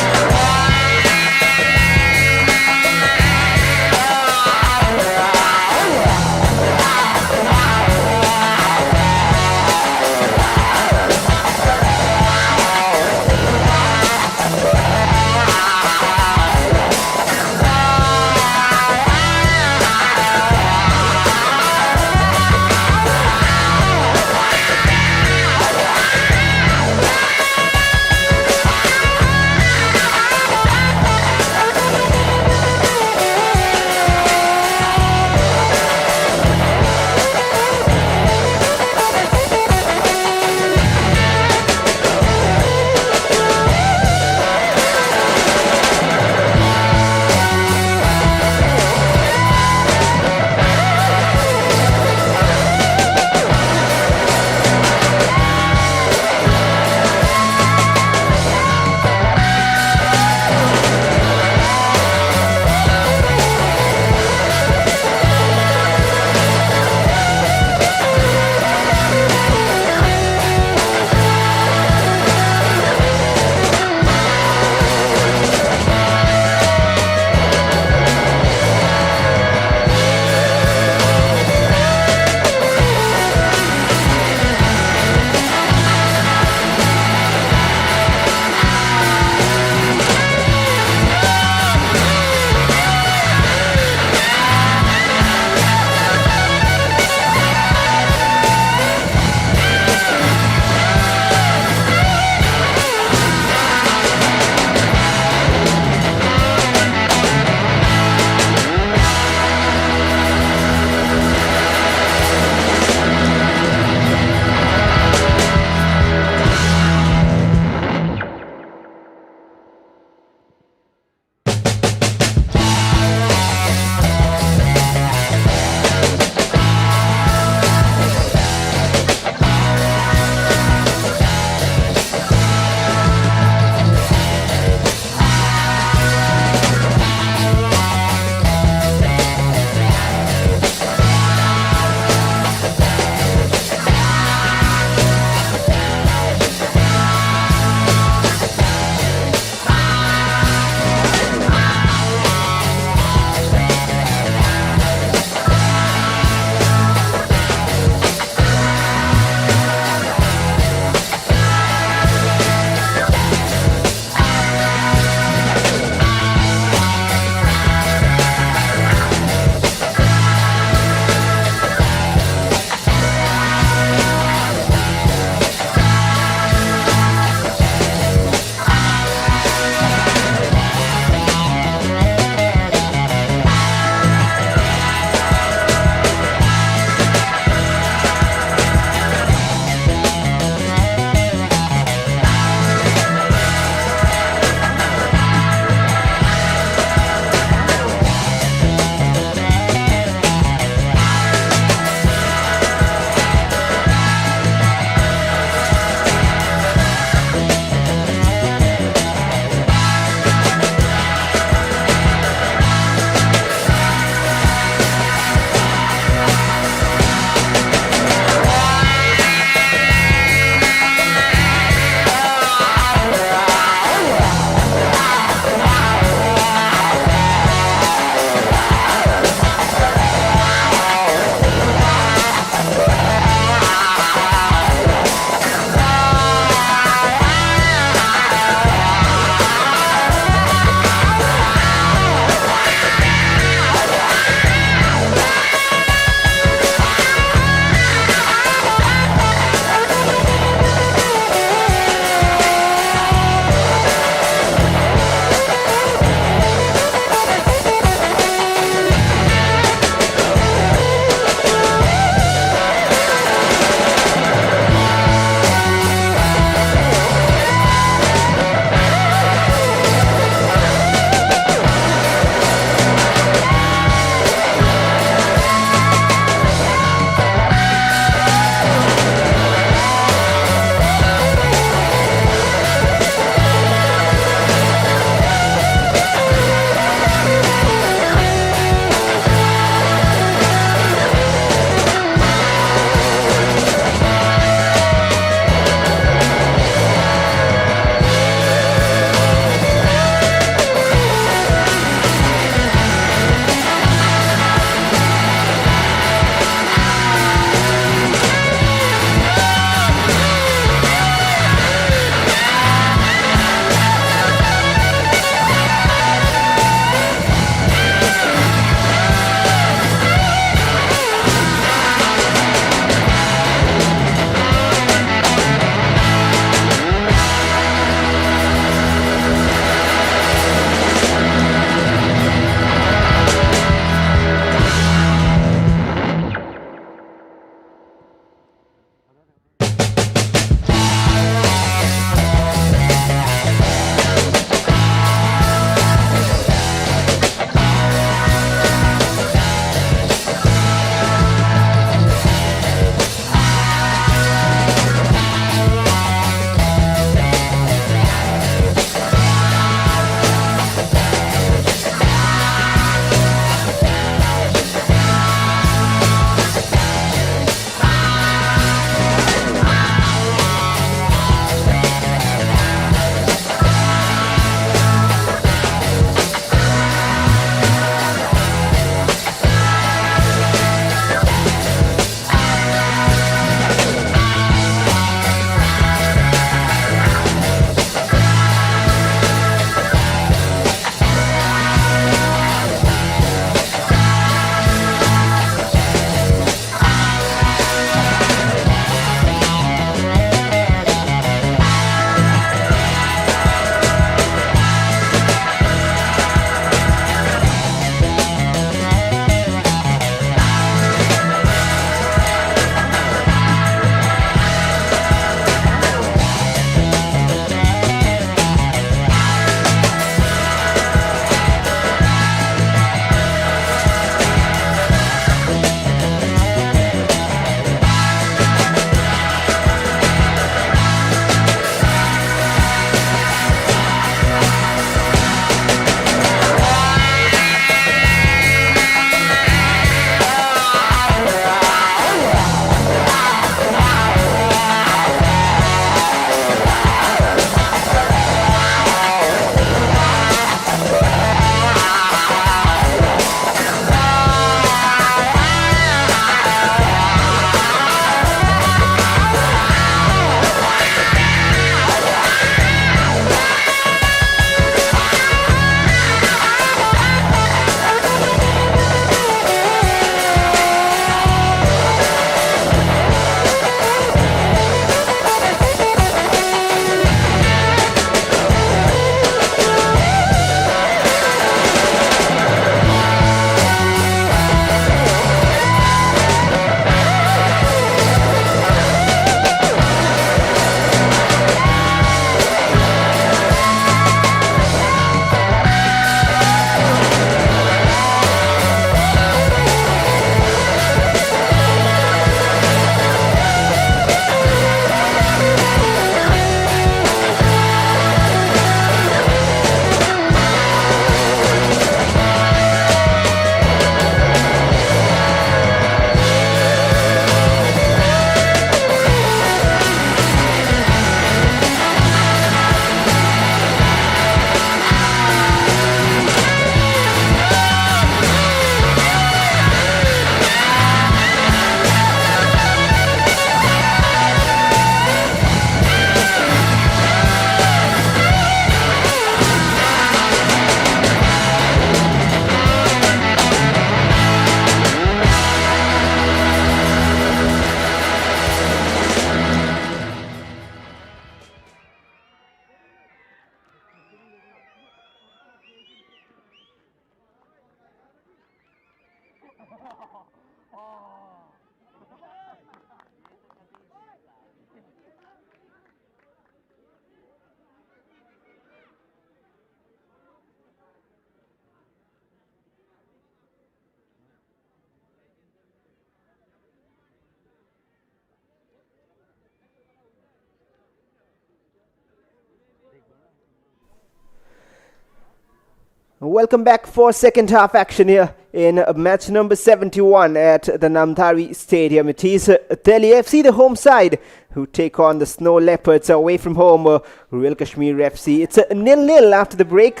Welcome back for second half action here in match number 71 at the Namdhari Stadium. It is Delhi FC, the home side, who take on the Snow Leopards away from home, Royal Kashmir FC. It's 0-0 after the break,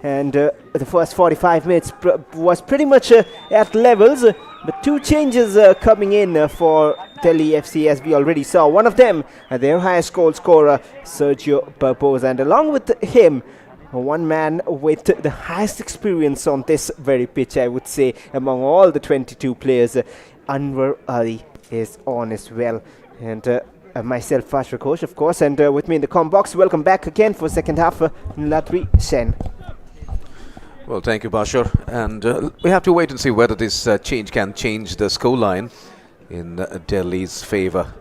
and the first 45 minutes was pretty much at levels. But two changes coming in for Delhi FC, as we already saw. One of them, their highest goal scorer, Sergio Barbosa, and along with him, one man with the highest experience on this very pitch, I would say, among all the 22 players. Anwar Ali is on as well. And myself, Fashra Ghosh, of course. And with me in the com box, welcome back again for second half, Latri Sen. Well, thank you, Bashar. And we have to wait and see whether this change can change the scoreline in Delhi's favour.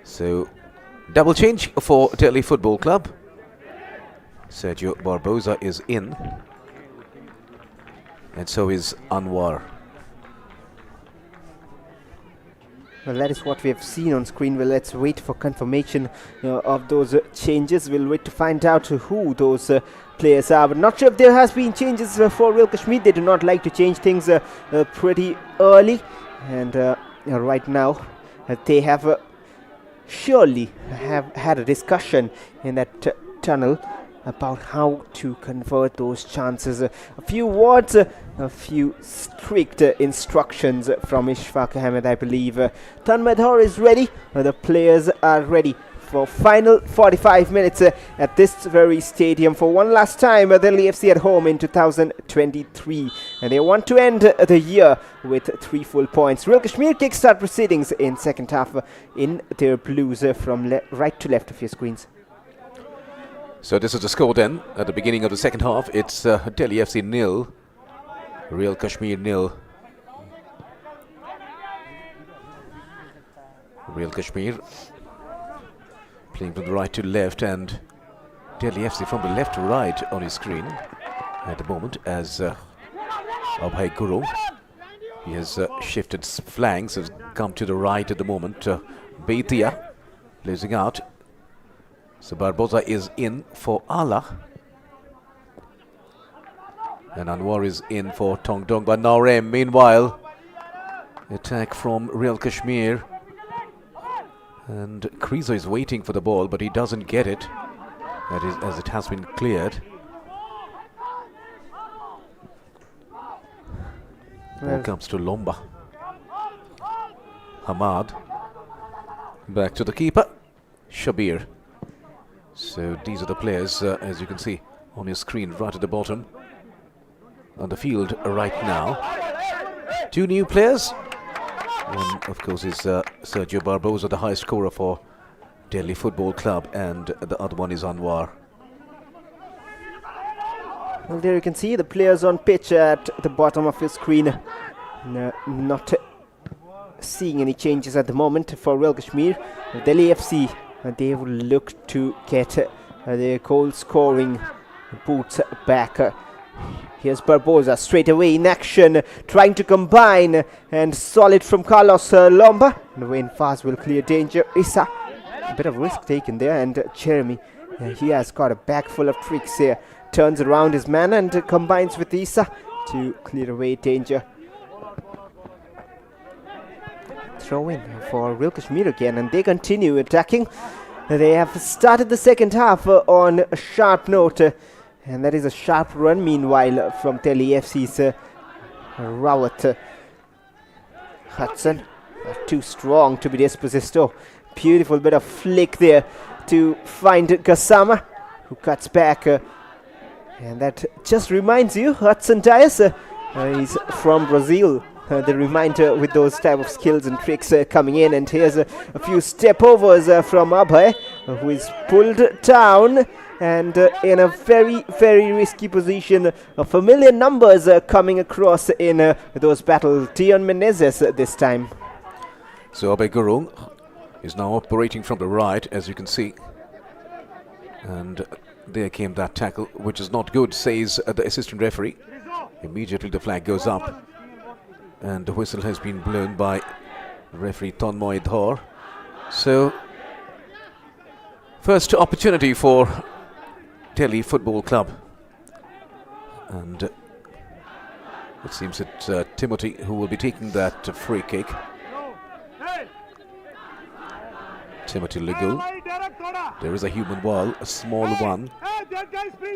So, double change for Delhi Football Club. Sergio Barbosa is in, and so is Anwar. Well, that is what we have seen on screen. Well, let's wait for confirmation of those changes. We'll wait to find out who those players are. But not sure if there has been changes for Royal Kashmir. They do not like to change things pretty early. And right now, they have surely have had a discussion in that tunnel about how to convert those chances. A few words, a few strict instructions from Ishfaq Ahmed, I believe. Tanmay Dhaur is ready. The players are ready for final 45 minutes at this very stadium for one last time. Delhi FC at home in 2023. And they want to end the year with 3 full points. Royal Kashmir kickstart proceedings in second half in their blues from right to left of your screens. So this is the score then at the beginning of the second half. It's Delhi FC 0, Royal Kashmir 0. Royal Kashmir playing from the right to left, and Delhi FC from the left to right on his screen at the moment as Abhay Guru. He has shifted flanks, has come to the right at the moment. Beitia losing out. So Barbosa is in for Allah. And Anwar is in for Tongdong. But Naurem, meanwhile, attack from Royal Kashmir. And Krizo is waiting for the ball, but he doesn't get it. That is, as it has been cleared. Ball comes to Lomba. Hamad. Back to the keeper. Shabir. So these are the players, as you can see on your screen right at the bottom, on the field right now. Two new players. One, of course, is Sergio Barbosa, the highest scorer for Delhi Football Club, and the other one is Anwar. Well, there you can see the players on pitch at the bottom of your screen. Not seeing any changes at the moment for Royal Kashmir. Delhi FC, they will look to get their goal scoring boots back. Here's Barbosa straight away in action, trying to combine, and solid from Carlos Lomba. And Wayne Faz will clear danger. Issa, a bit of risk taken there, and Jeremy, he has got a bag full of tricks here. Turns around his man and combines with Issa to clear away danger. Throw in for Royal Kashmir again, and they continue attacking. They have started the second half on a sharp note, and that is a sharp run meanwhile from Delhi FC's Rawat. Hudson, too strong to be dispossessed. Oh, beautiful bit of flick there to find Gassama, who cuts back. And that just reminds you, Hudson Dias, he's from Brazil. The reminder with those type of skills and tricks coming in. And here's a few step overs from Abhay, who is pulled down and in a very, very risky position. Familiar numbers coming across in those battles. Tion Menezes this time. So Abhay Gurung is now operating from the right, as you can see. And there came that tackle, which is not good, says the assistant referee. Immediately the flag goes up, and the whistle has been blown by referee Tanmoy Dhar. So, first opportunity for Delhi Football Club. And it seems it's Timothy who will be taking that free kick. Timothy Ligul. There is a human wall, a small one,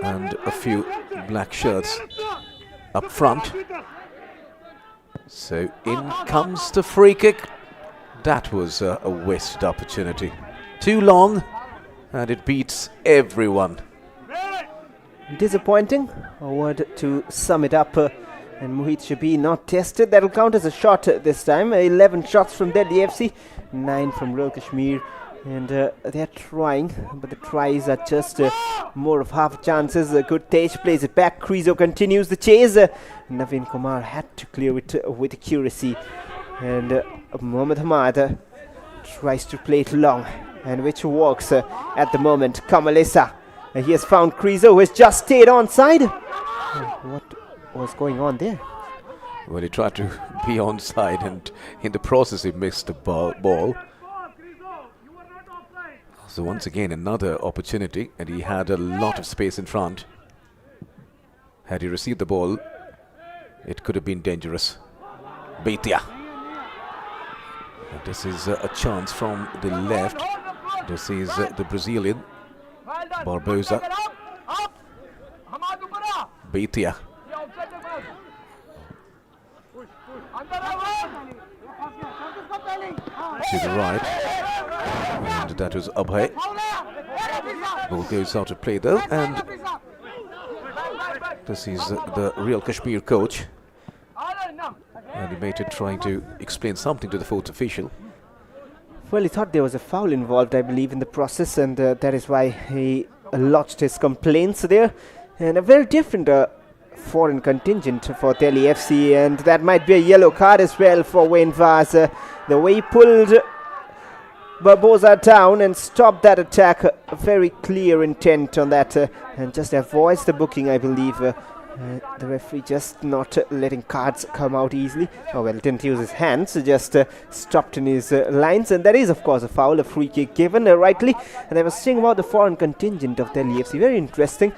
and a few black shirts up front. So in comes the free kick. That was a wasted opportunity. Too long, and it beats everyone. Disappointing, a word to sum it up. And Mohit Shabir not tested. That'll count as a shot this time. 11 shots from Delhi FC, 9 from Royal Kashmir. And they're trying, but the tries are just more of half chances. Good Tej plays it back. Krizo continues the chase. Naveen Kumar had to clear it with accuracy. And Mohammad Hamad tries to play it long, and which works at the moment. Kamalesa, he has found Krizo, who has just stayed onside. What was going on there? Well, he tried to be onside, and in the process he missed the ball. So once again another opportunity, and he had a lot of space in front. Had he received the ball, it could have been dangerous. Beitia. And this is a chance from the left. This is the Brazilian Barbosa. Beitia. To the right, and that was Abhay. Ball goes out to play though, and this is the Real Kashmir coach, animated, trying to explain something to the fourth official. Well, he thought there was a foul involved, I believe, in the process, and that is why he lodged his complaints there. And a very different foreign contingent for Delhi FC, and that might be a yellow card as well for Wayne Vaz. The way he pulled Barbosa down and stopped that attack, a very clear intent on that, and just avoids the booking, I believe. The referee just not letting cards come out easily. Oh well, didn't use his hands, just stopped in his lines, and that is of course a foul, a free kick given rightly. And I was saying about the foreign contingent of Delhi FC, very interesting.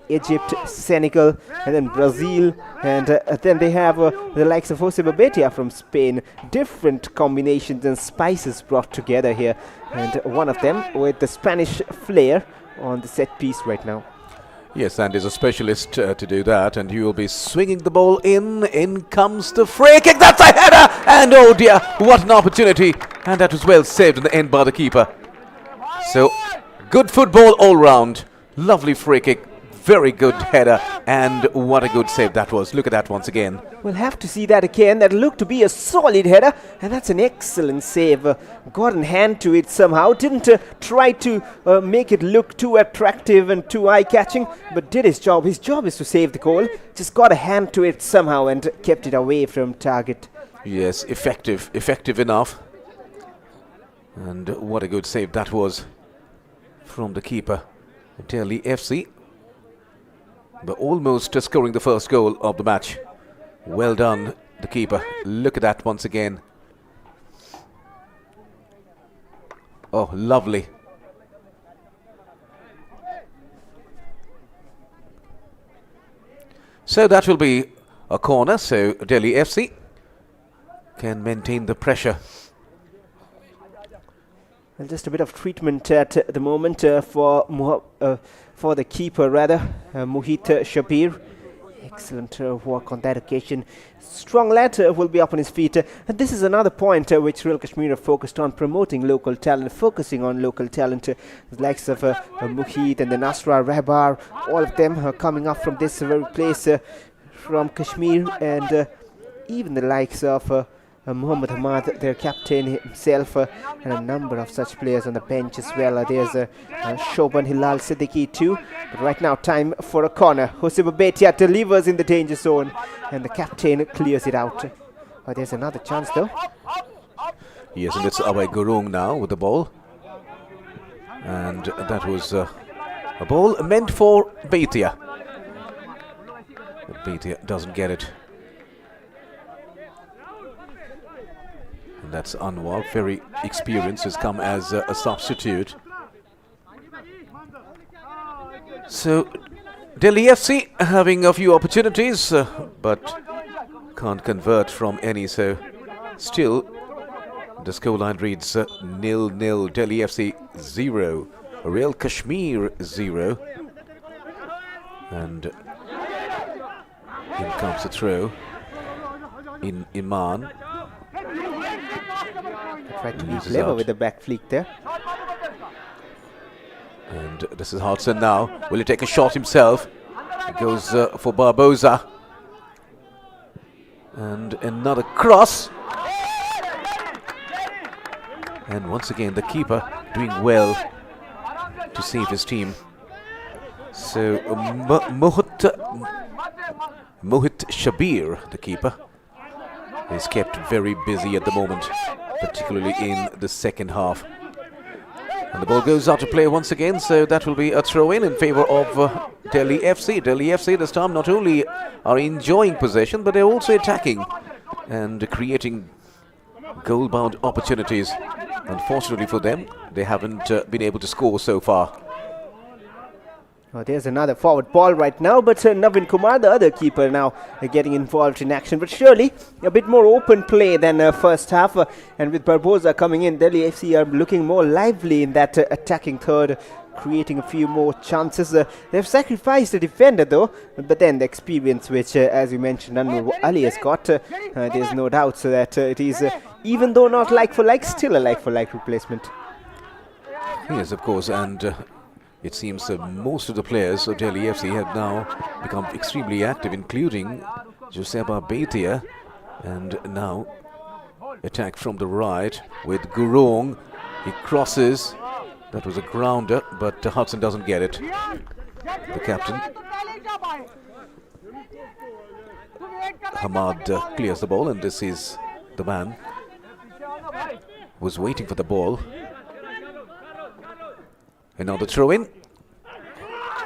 Egypt, Senegal, and then Brazil, and then they have the likes of Jose Babetia from Spain. Different combinations and spices brought together here, and one of them with the Spanish flair on the set piece right now. Yes, and is a specialist to do that, and you will be swinging the ball in. In comes the free kick. That's a header, and oh dear, what an opportunity, and that was well saved in the end by the keeper. So good football all round. Lovely free kick. Very good header, and what a good save that was. Look at that once again. We'll have to see that again. That looked to be a solid header, and that's an excellent save. Got in hand to it somehow. Didn't try to make it look too attractive and too eye-catching, but did his job. His job is to save the goal. Just got a hand to it somehow and kept it away from target. Yes, effective enough. And what a good save that was from the keeper. Delhi FC. But almost scoring the first goal of the match. Well done, the keeper. Look at that once again. Oh, lovely. So that will be a corner, so Delhi FC can maintain the pressure. And just a bit of treatment at the moment for the keeper, Mohit Shabir. Excellent work on that occasion. Strong lad will be up on his feet. And this is another point which Real Kashmir have focused on, promoting local talent, focusing on local talent. The likes of Mohit and the Nasra Rahbar, all of them are coming up from this very place from Kashmir, and even the likes of Muhammad Hamad, their captain himself, and a number of such players on the bench as well. There's Shoban Hilal Siddiqui too. But right now, time for a corner. Hoseba Betia delivers in the danger zone, and the captain clears it out. Oh, there's another chance though. Yes, and it's Abhay Gurung now with the ball. And that was a ball meant for Betia. But Betia doesn't get it. And that's Anwar, very experienced, has come as a substitute. So Delhi FC having a few opportunities, but can't convert from any. So still the scoreline reads 0-0. Delhi FC 0, Real Kashmir 0. And in comes the throw in Iman. Tried to be clever with the back flick there. And this is Hudson now. Will he take a shot himself? He goes for Barbosa. And another cross. And once again, the keeper doing well to save his team. So Mohit Shabir, the keeper, is kept very busy at the moment, particularly in the second half. And the ball goes out to play once again, so that will be a throw-in in favour of Delhi FC. Delhi FC this time not only are enjoying possession, but they're also attacking and creating goal-bound opportunities. Unfortunately for them, they haven't been able to score so far. Oh, there's another forward ball right now, but Navin Kumar, the other keeper, now getting involved in action. But surely a bit more open play than first half. And with Barbosa coming in, Delhi FC are looking more lively in that attacking third, creating a few more chances. They've sacrificed the defender though, but then the experience which, as you mentioned, Anwar Ali has got, there's no doubt so that it is, even though not like for like, still a like for like replacement. Yes, of course, and it seems that most of the players of Delhi FC have now become extremely active, including Joseba Betia, and now attack from the right with Gurung. He crosses. That was a grounder, but Hudson doesn't get it. The captain, Hamad, clears the ball, and this is the man was waiting for the ball. Another throw in,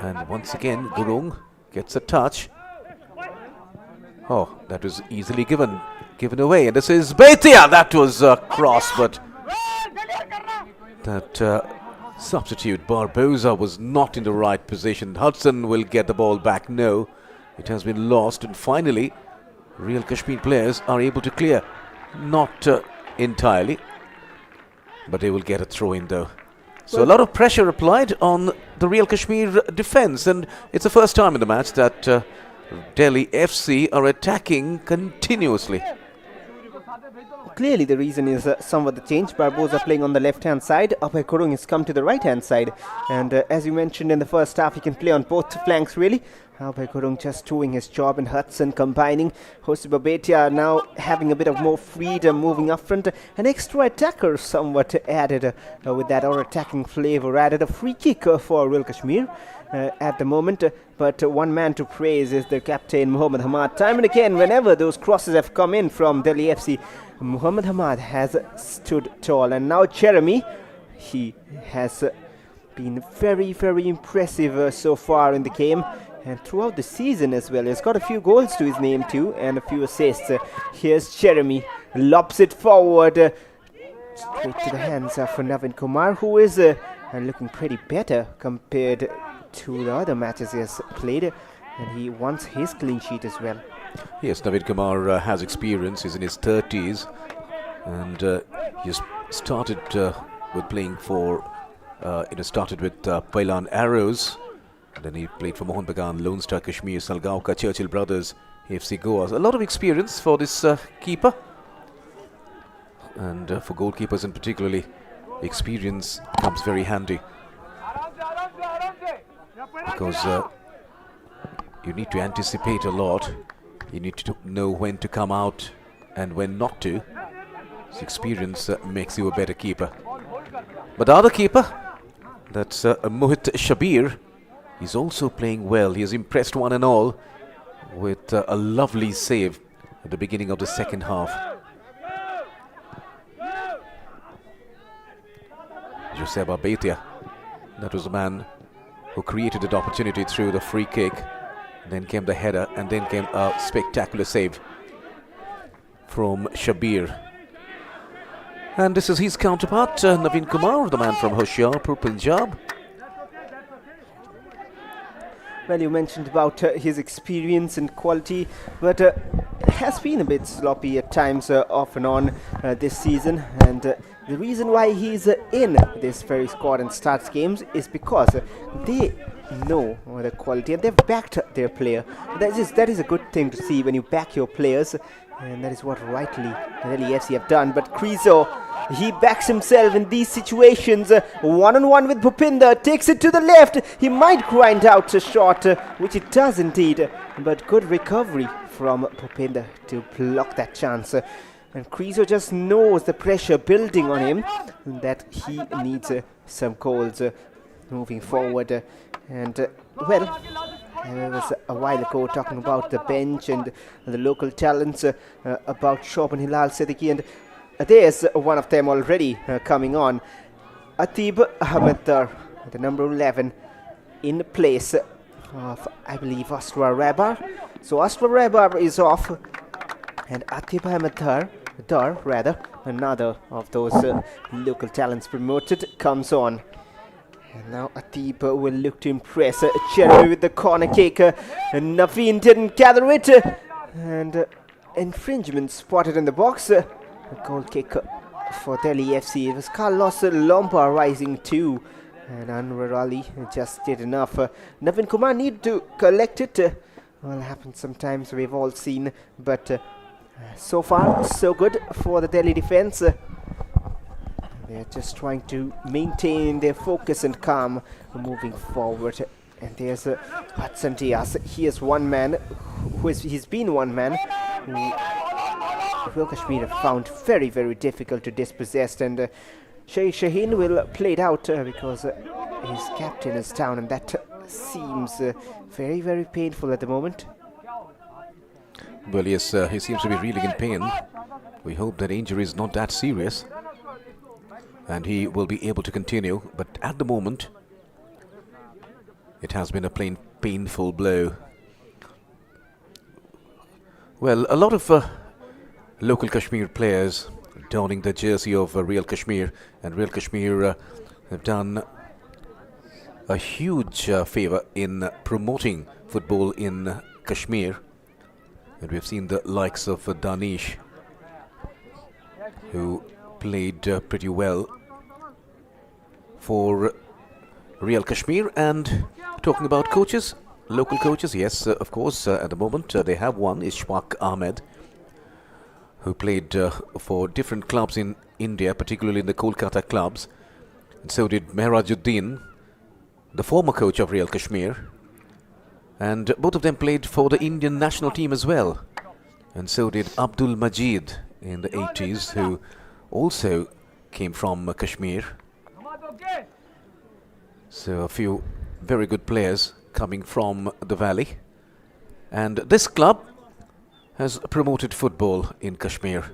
and once again Gurung gets a touch. Oh, that was easily given away, and this is Betia. That was a cross, but that substitute Barbosa was not in the right position. Hudson will get the ball back. No, it has been lost, and finally Real Kashmir players are able to clear. Not entirely, but they will get a throw in though. So a lot of pressure applied on the Real Kashmir defence, and it's the first time in the match that Delhi FC are attacking continuously. Clearly the reason is somewhat the change. Barbosa playing on the left-hand side, Abhay Gurung has come to the right-hand side, and as you mentioned in the first half, he can play on both flanks really. Abhay Gurung just doing his job, and Hudson combining. Hoseba Betia now having a bit of more freedom moving up front. An extra attacker somewhat added with that, or attacking flavour added. A free kick for Real Kashmir at the moment, but one man to praise is the captain Muhammad Hamad. Time and again, whenever those crosses have come in from Delhi FC, Muhammad Hamad has stood tall, and now Jeremy, he has been very, very impressive so far in the game. And throughout the season as well, he's got a few goals to his name too, and a few assists. Here's Jeremy, lobs it forward, straight to the hands for Navin Kumar, who is looking pretty better compared to the other matches he has played, and he wants his clean sheet as well. Yes, Navin Kumar has experience. He's in his 30s, and he's started with playing for, started with Pailan Arrows. Then he played for Mohun Bagan, Lone Star Kashmir, Salgaoka, Churchill Brothers, AFC Goa. A lot of experience for this keeper. And for goalkeepers in particularly, experience comes very handy. Because you need to anticipate a lot. You need to know when to come out and when not to. Experience makes you a better keeper. But the other keeper, that's Mohit Shabir, he's also playing well. He has impressed one and all with a lovely save at the beginning of the second half. Joseba Beitia, that was the man who created that opportunity through the free kick. Then came the header, and then came a spectacular save from Shabir. And this is his counterpart, Naveen Kumar, the man from Hoshiarpur, Punjab. Well, you mentioned about his experience and quality, but it has been a bit sloppy at times off and on this season. And the reason why he's in this very squad and starts games is because they know the quality and they've backed their player. That is a good thing to see when you back your players, and that is what rightly Delhi FC have done. But Creaso, he backs himself in these situations. One-on-one with Bhupinder, takes it to the left. He might grind out a shot, which it does indeed. But good recovery from Bhupinder to block that chance. And Creaso just knows the pressure building on him, that he needs some goals moving forward. And well, it was a while ago talking about the bench and the local talents, about Shobhan Hilal Siddiqui, and there's one of them already coming on. Atib Ahmed Dar, the number 11, in place of, I believe, Asra Rabar. So Asra Rabar is off, and Atib Ahmed Dar, another of those local talents promoted, comes on. And now Atib will look to impress. Cherry with the corner kick. Naveen didn't gather it. And infringement spotted in the box. A goal kick for Delhi FC. It was Carlos Lomba rising too. And Anwar Ali just did enough. Naveen Kumar needed to collect it. Well, it happens sometimes, we've all seen. But so far, so good for the Delhi defense. They're just trying to maintain their focus and calm moving forward. And there's Hudson Diaz. He is one man he's been one man who Royal Kashmir have found very, very difficult to dispossess. And Shaheen will play it out because his captain is down, and that seems very, very painful at the moment. Well, yes, he seems to be reeling in pain. We hope that injury is not that serious, and he will be able to continue. But at the moment, it has been a plain painful blow. Well, a lot of local Kashmir players donning the jersey of Real Kashmir, and Real Kashmir have done a huge favour in promoting football in Kashmir. And we've seen the likes of Danish, who played pretty well for Real Kashmir. And talking about coaches, local coaches, yes, of course, at the moment they have one, Ishfaq Ahmed, who played for different clubs in India, particularly in the Kolkata clubs. And so did Mehrajuddin, the former coach of Real Kashmir. And both of them played for the Indian national team as well. And so did Abdul Majid in the 80s, who also came from Kashmir. So a few very good players coming from the valley. And this club has promoted football in Kashmir.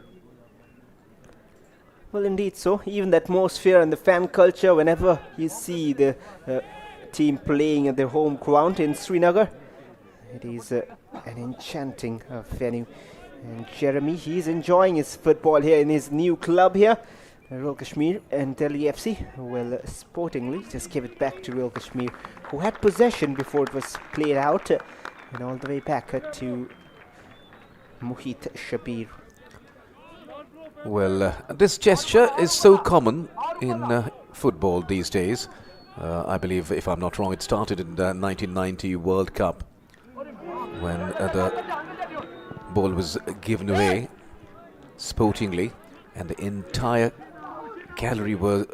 Well, indeed so. Even the atmosphere and the fan culture, whenever you see the team playing at their home ground in Srinagar, it is an enchanting venue. And Jeremy, he's enjoying his football here in his new club here, Royal Kashmir, and Delhi FC will sportingly just give it back to Royal Kashmir, who had possession before it was played out, and all the way back to Mohit Shabir. Well, this gesture is so common in football these days. I believe, if I'm not wrong, it started in the 1990 World Cup, when the ball was given away sportingly, and the entire gallery were,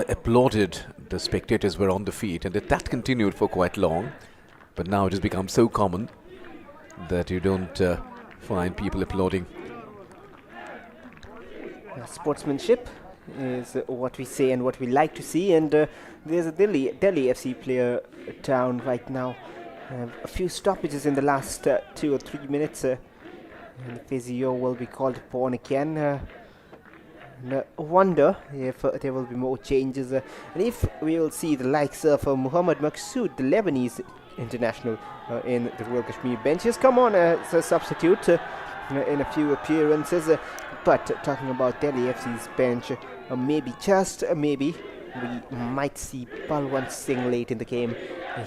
applauded. The spectators were on the feet, and that continued for quite long. But now it has become so common that you don't find people applauding. Sportsmanship is what we say and what we like to see, and there's a Delhi FC player down right now. A few stoppages in the last 2 or 3 minutes, and the physio will be called upon again. And wonder if there will be more changes, and if we will see the likes of Muhammad Maqsood, the Lebanese international, in the Royal Kashmir bench. He's come on as a substitute in a few appearances, but talking about Delhi FC's bench, maybe, just maybe, we might see Balwant Singh late in the game.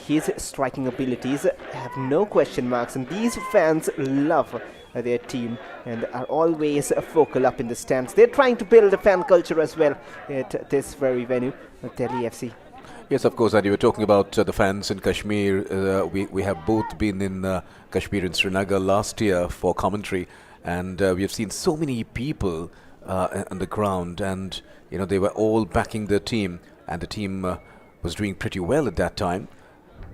His striking abilities have no question marks, and these fans love their team and are always focal up in the stands. They're trying to build a fan culture as well at this very venue, Delhi FC. Yes, of course, and you were talking about the fans in Kashmir. We have both been in Kashmir and Srinagar last year for commentary, and we have seen so many people on the ground, and they were all backing their team, and the team was doing pretty well at that time.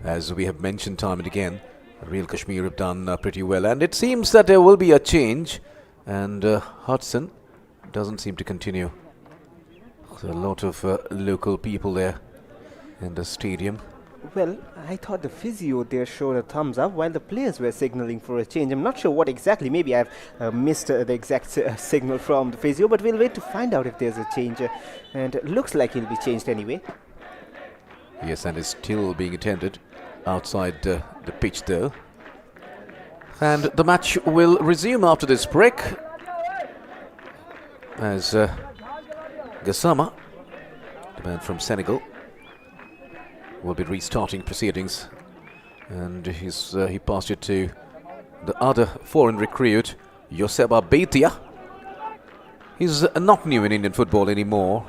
As we have mentioned time and again, Real Kashmir have done pretty well, and it seems that there will be a change, and Hudson doesn't seem to continue. There's a lot of local people there in the stadium. Well, I thought the physio there showed a thumbs up while the players were signaling for a change. I'm not sure what exactly. Maybe I've missed the exact signal from the physio, but we'll wait to find out if there's a change. And it looks like he'll be changed anyway. Yes, and is still being attended outside the pitch though. And the match will resume after this break as Gassama, the man from Senegal, will be restarting proceedings, and he passed it to the other foreign recruit, Yoseba Beitia. He's not new in Indian football anymore.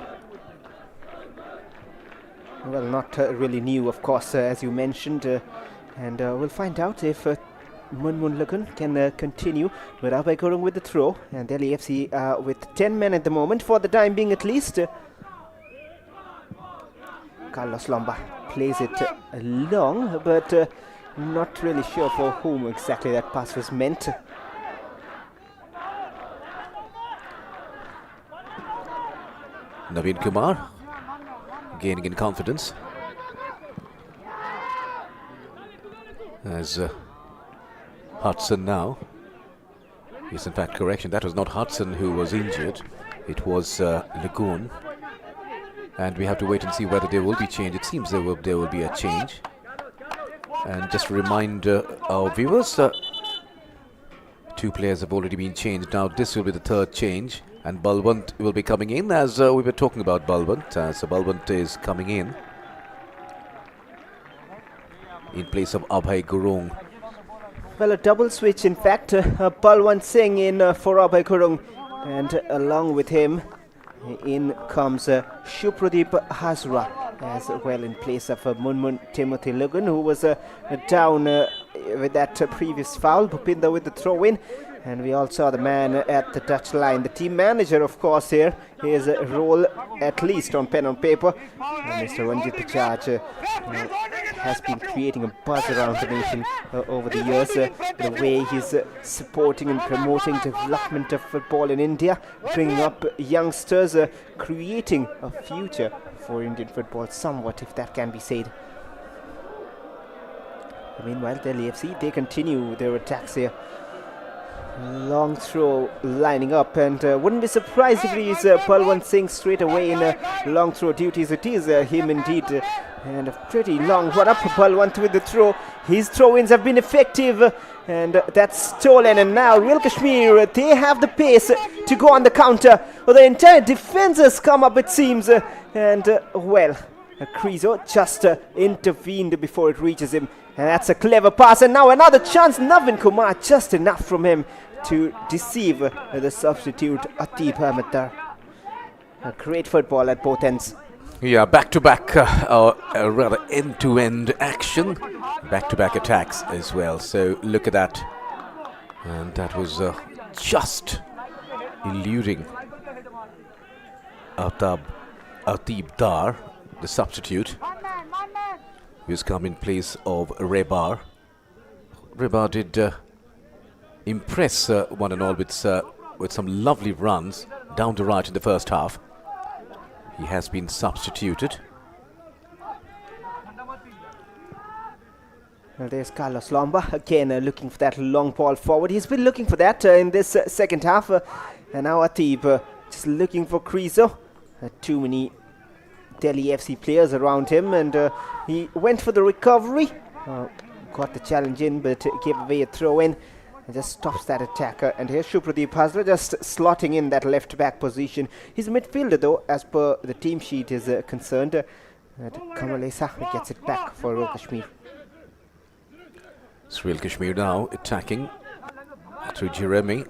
Well, not really new, of course, as you mentioned, and we'll find out if Munmun Lagun can continue with Abhay Gurung with the throw, and Delhi FC with 10 men at the moment, for the time being at least. Carlos Lomba plays it long, but not really sure for whom exactly that pass was meant. Naveen Kumar gaining in confidence as Hudson now. Yes, in fact, correction, that was not Hudson who was injured, it was Lagoon. And we have to wait and see whether there will be change. It seems there will be a change. And just to remind our viewers, 2 players have already been changed. Now this will be the 3rd change, and Balwant will be coming in, as we were talking about Balwant. So Balwant is coming in place of Abhay Gurung. Well, a double switch, in fact. Balwant Singh in for Abhay Gurung, and along with him in comes Shupradeep Hazra as well, in place of Munmun Timothy Lugan, who was down with that previous foul. Bhupinder with the throw in, and we all saw the man at the touchline, the team manager, of course. Here his role, at least on pen and paper, Mr. Ranjit Bajaj has been creating a buzz around the nation over the years. The way he's supporting and promoting development of football in India, bringing up youngsters, creating a future for Indian football somewhat, if that can be said. Meanwhile, Delhi FC, they continue their attacks here. Long throw lining up, and wouldn't be surprised if it is Balwant Singh straight away in long throw duties. It is him indeed, and a pretty long run up. Balwant with the throw. His throw-ins have been effective, and that's stolen. And now Real Kashmir, they have the pace to go on the counter. Well, the entire defense has come up, it seems, and well, Krizo just intervened before it reaches him. And that's a clever pass, and now another chance. Naveen Kumar, just enough from him to deceive the substitute Atib Ahmed Dar. A great football at both ends. Yeah, back-to-back, rather end-to-end action. Back-to-back attacks as well. So look at that. And that was just eluding Atib Dar, the substitute, who's come in place of Rebar. Rebar did impress one and all with some lovely runs, down to right in the first half. He has been substituted. Well, there's Carlos Lomba again looking for that long ball forward. He's been looking for that in this second half. And now Atib just looking for Krizo. Too many Delhi FC players around him, and he went for the recovery. Got the challenge in, but gave away a throw in. And just stops that attacker. And here's Shupradeep Hazra just slotting in that left back position. He's a midfielder though, as per the team sheet is concerned. Kamalesa gets it back for Royal Kashmir. It's Royal Kashmir now attacking through Jeremy.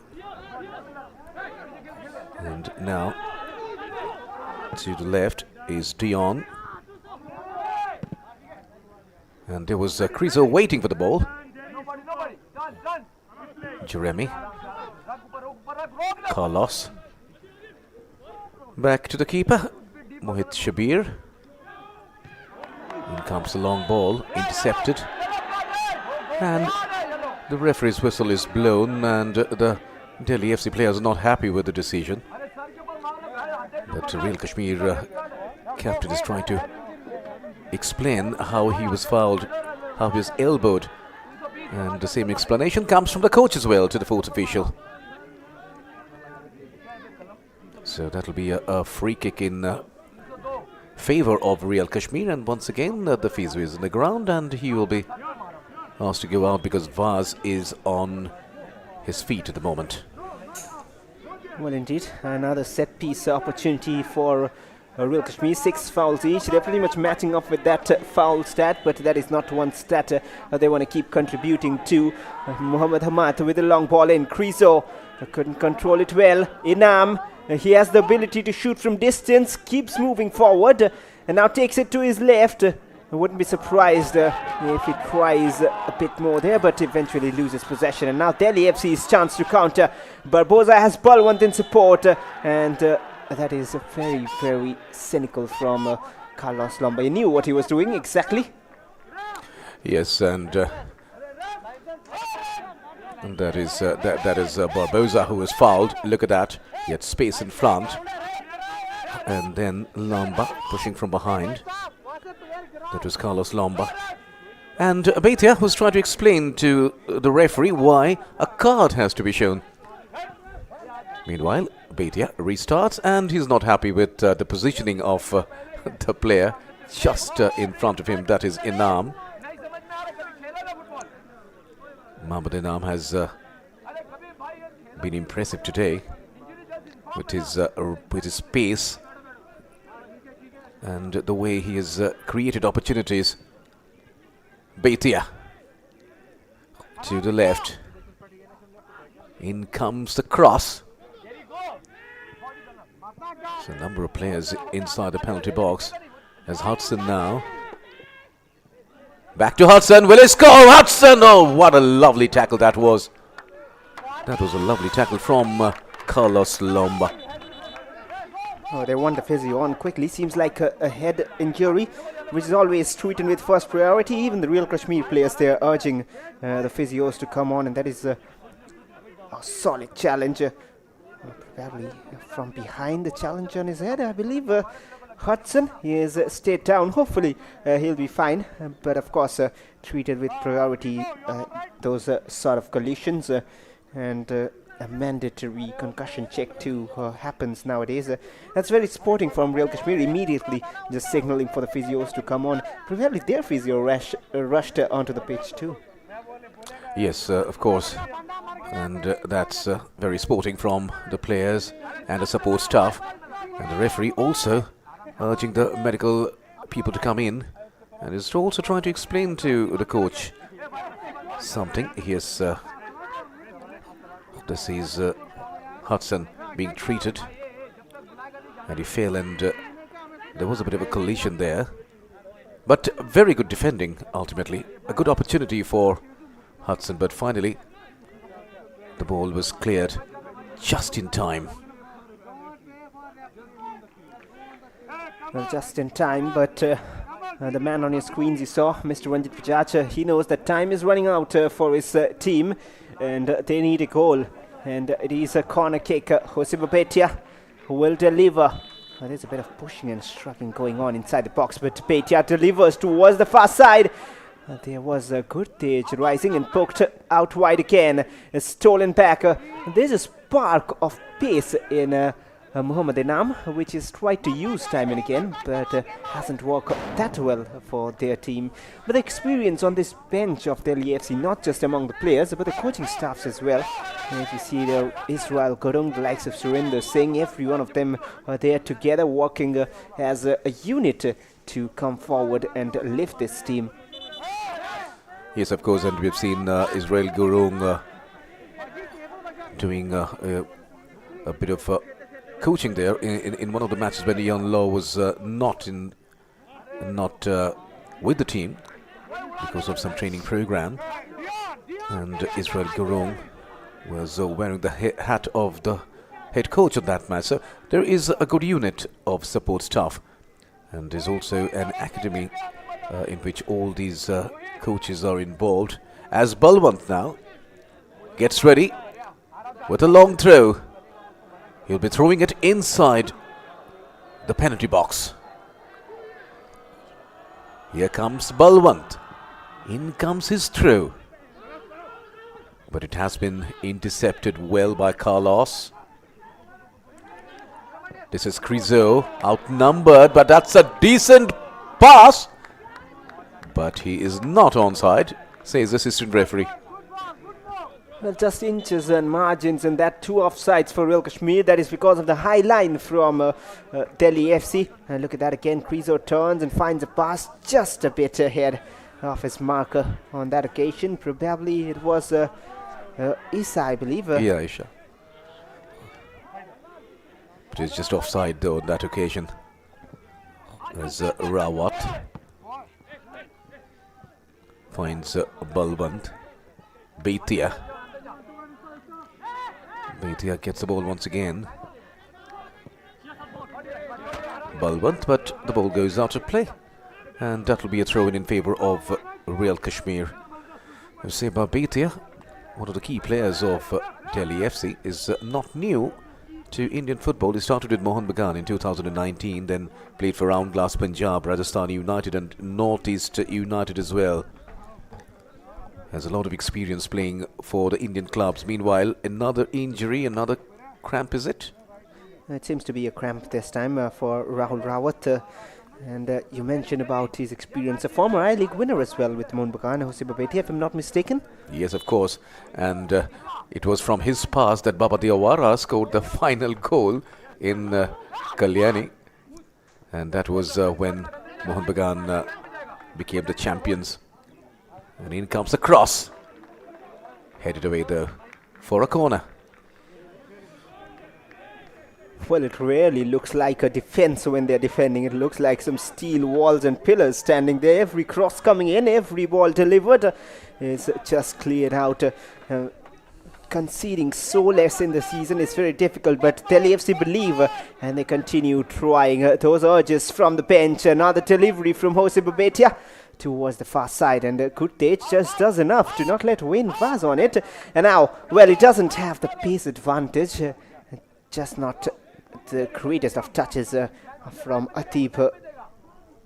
And now to the left is Dion. And there was Krizo waiting for the ball. Jeremy. Carlos. Back to the keeper, Mohit Shabir. In comes the long ball, intercepted. And the referee's whistle is blown, and the Delhi FC players are not happy with the decision. But Royal Kashmir captain is trying to explain how he was fouled, how he was elbowed. And the same explanation comes from the coach as well to the fourth official. So that'll be a free kick in favour of Royal Kashmir. And once again, the physio is on the ground and he will be asked to go out because Vaz is on his feet at the moment. Well, indeed, another set-piece opportunity for Royal Kashmir. 6 fouls each. They're pretty much matching up with that foul stat, but that is not one stat they want to keep contributing to. Muhammad Hamad with a long ball in. Krizo couldn't control it well. Inam, he has the ability to shoot from distance, keeps moving forward, and now takes it to his left. I wouldn't be surprised if he tries a bit more there, but eventually loses possession. And now Delhi FC's chance to counter. Barboza has Balwant in support, and that is very, very cynical from Carlos Lomba. He knew what he was doing exactly. Yes, and that is Barboza who was fouled. Look at that. He had space in front, and then Lomba pushing from behind. That was Carlos Lomba. And Beitia was trying to explain to the referee why a card has to be shown. Meanwhile, Beitia restarts and he's not happy with the positioning of the player just in front of him. That is Inam. Mohammad Inam has been impressive today with his pace and the way he has created opportunities. Beitia to the left. In comes the cross. So a number of players inside the penalty box. As Hudson now. Back to Hudson. Will he score? Hudson! Oh, what a lovely tackle that was. That was a lovely tackle from Carlos Lomba. Oh, they want the physio on quickly. Seems like a head injury, which is always treated with first priority. Even the Royal Kashmir players, they're urging the physios to come on, and that is a solid challenge. Probably from behind the challenge on his head, I believe. Hudson, he is stayed down. Hopefully he'll be fine, but of course treated with priority those sort of collisions, and a mandatory concussion check too happens nowadays. That's very sporting from Royal Kashmir, immediately just signaling for the physios to come on. Probably their physio rushed onto the pitch too. Yes, of course, and that's very sporting from the players and the support staff, and the referee also urging the medical people to come in, and is also trying to explain to the coach something. Yes, this is Hudson being treated, and he fell, and there was a bit of a collision there, but very good defending ultimately. A good opportunity for Hudson, but finally the ball was cleared just in time. Well, just in time, but the man on your screens you saw, Mr. Ranjit Pujach, he knows that time is running out for his team, and they need a goal, and it is a corner kick. Jose Babetia will deliver. There's a bit of pushing and struggling going on inside the box, but Bhatia delivers towards the far side. There was a good Tej rising and poked out wide again. Stolen back. There's a spark of pace in Muhammad Inam, which is tried to use time and again, but hasn't worked that well for their team. But the experience on this bench of Delhi FC, not just among the players, but the coaching staffs as well. And if you see there, Israel Gurung, the likes of Surinder Singh, every one of them are there together working as a unit to come forward and lift this team. Yes, of course, and we've seen Israel Gurung doing a bit of coaching there in one of the matches when Ian Law was not with the team because of some training program, and Israel Gurung was wearing the hat of the head coach of that match. So there is a good unit of support staff, and there's also an academy in which all these coaches are involved. As Balwant now gets ready with a long throw, he'll be throwing it inside the penalty box. Here comes Balwant. In comes his throw. But it has been intercepted well by Carlos. This is Crizo, outnumbered, but that's a decent pass. But he is not onside, says the assistant referee. Well, just inches and margins, and that 2 offsides for Real Kashmir. That is because of the high line from Delhi FC. And look at that again. Crizo turns and finds a pass just a bit ahead of his marker on that occasion. Probably it was Isa, I believe. Yeah, Isha. But it's just offside though on that occasion. As Rawat finds Balwant. Bhatia gets the ball once again. Balwant, but the ball goes out of play. And that will be a throw-in in favour of Real Kashmir. I say about Bhatia, one of the key players of Delhi FC, is not new to Indian football. He started with Mohan Bagan in 2019, then played for Round Glass Punjab, Rajasthan United and Northeast United as well. Has a lot of experience playing for the Indian clubs. Meanwhile, another injury, another cramp, is it? It seems to be a cramp this time for Rahul Rawat. And you mentioned about his experience, a former I-League winner as well with Mohan Bagan, Hoseba Bhatia, if I'm not mistaken. Yes, of course. And it was from his pass that Baba Diawara scored the final goal in Kalyani. And that was when Mohan Bagan became the champions. And in comes the cross. Headed away though for a corner. Well, it rarely looks like a defense when they're defending. It looks like some steel walls and pillars standing there. Every cross coming in, every ball delivered is just cleared out. Conceding so less in the season is very difficult, but Delhi FC believe and they continue trying. Those urges from the bench. Another delivery from Hoseba Bhatia towards the far side, and Kurtej just does enough to not let Wayne pass on it. And now, well, he doesn't have the pace advantage, just not the greatest of touches from Atib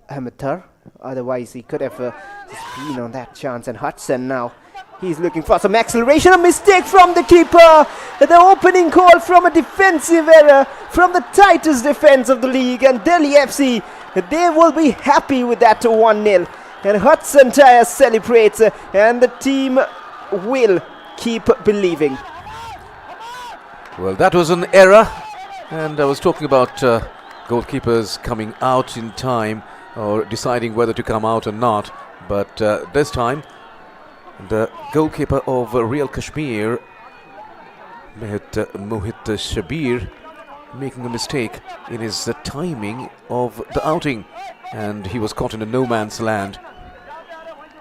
Ahmedar. Otherwise, he could have just been on that chance. And Hudson now, he's looking for some acceleration. A mistake from the keeper. The opening call from a defensive error from the tightest defense of the league. And Delhi FC, they will be happy with that 1-0. And Hudson Tyre celebrates, and the team will keep believing. Well, that was an error. And I was talking about goalkeepers coming out in time or deciding whether to come out or not. But this time, the goalkeeper of Real Kashmir, Mohit Shabir, making a mistake in his timing of the outing. And he was caught in a no man's land.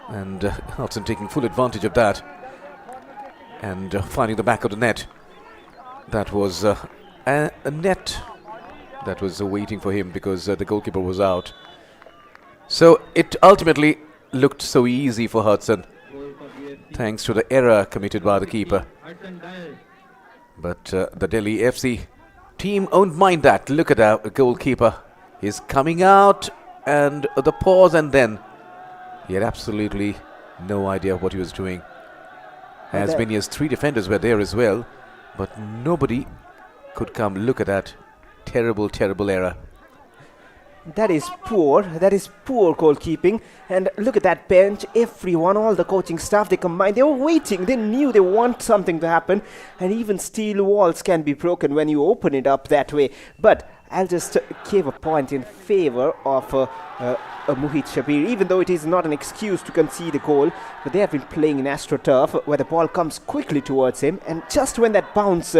And Hudson taking full advantage of that. And finding the back of the net. That was a net that was waiting for him because the goalkeeper was out. So it ultimately looked so easy for Hudson, thanks to the error committed by the keeper. But the Delhi FC team won't mind that. Look at that goalkeeper. He's coming out and the pause, and then he had absolutely no idea what he was doing. As many as 3 defenders were there as well, but nobody could come. Look at that. Terrible, terrible error. That is poor. That is poor goalkeeping. And look at that bench. Everyone, all the coaching staff, they combined. They were waiting. They knew they want something to happen. And even steel walls can be broken when you open it up that way. But I'll just give a point in favor of Mohit Shabir, even though it is not an excuse to concede a goal. But they have been playing in AstroTurf, where the ball comes quickly towards him, and just when that bounce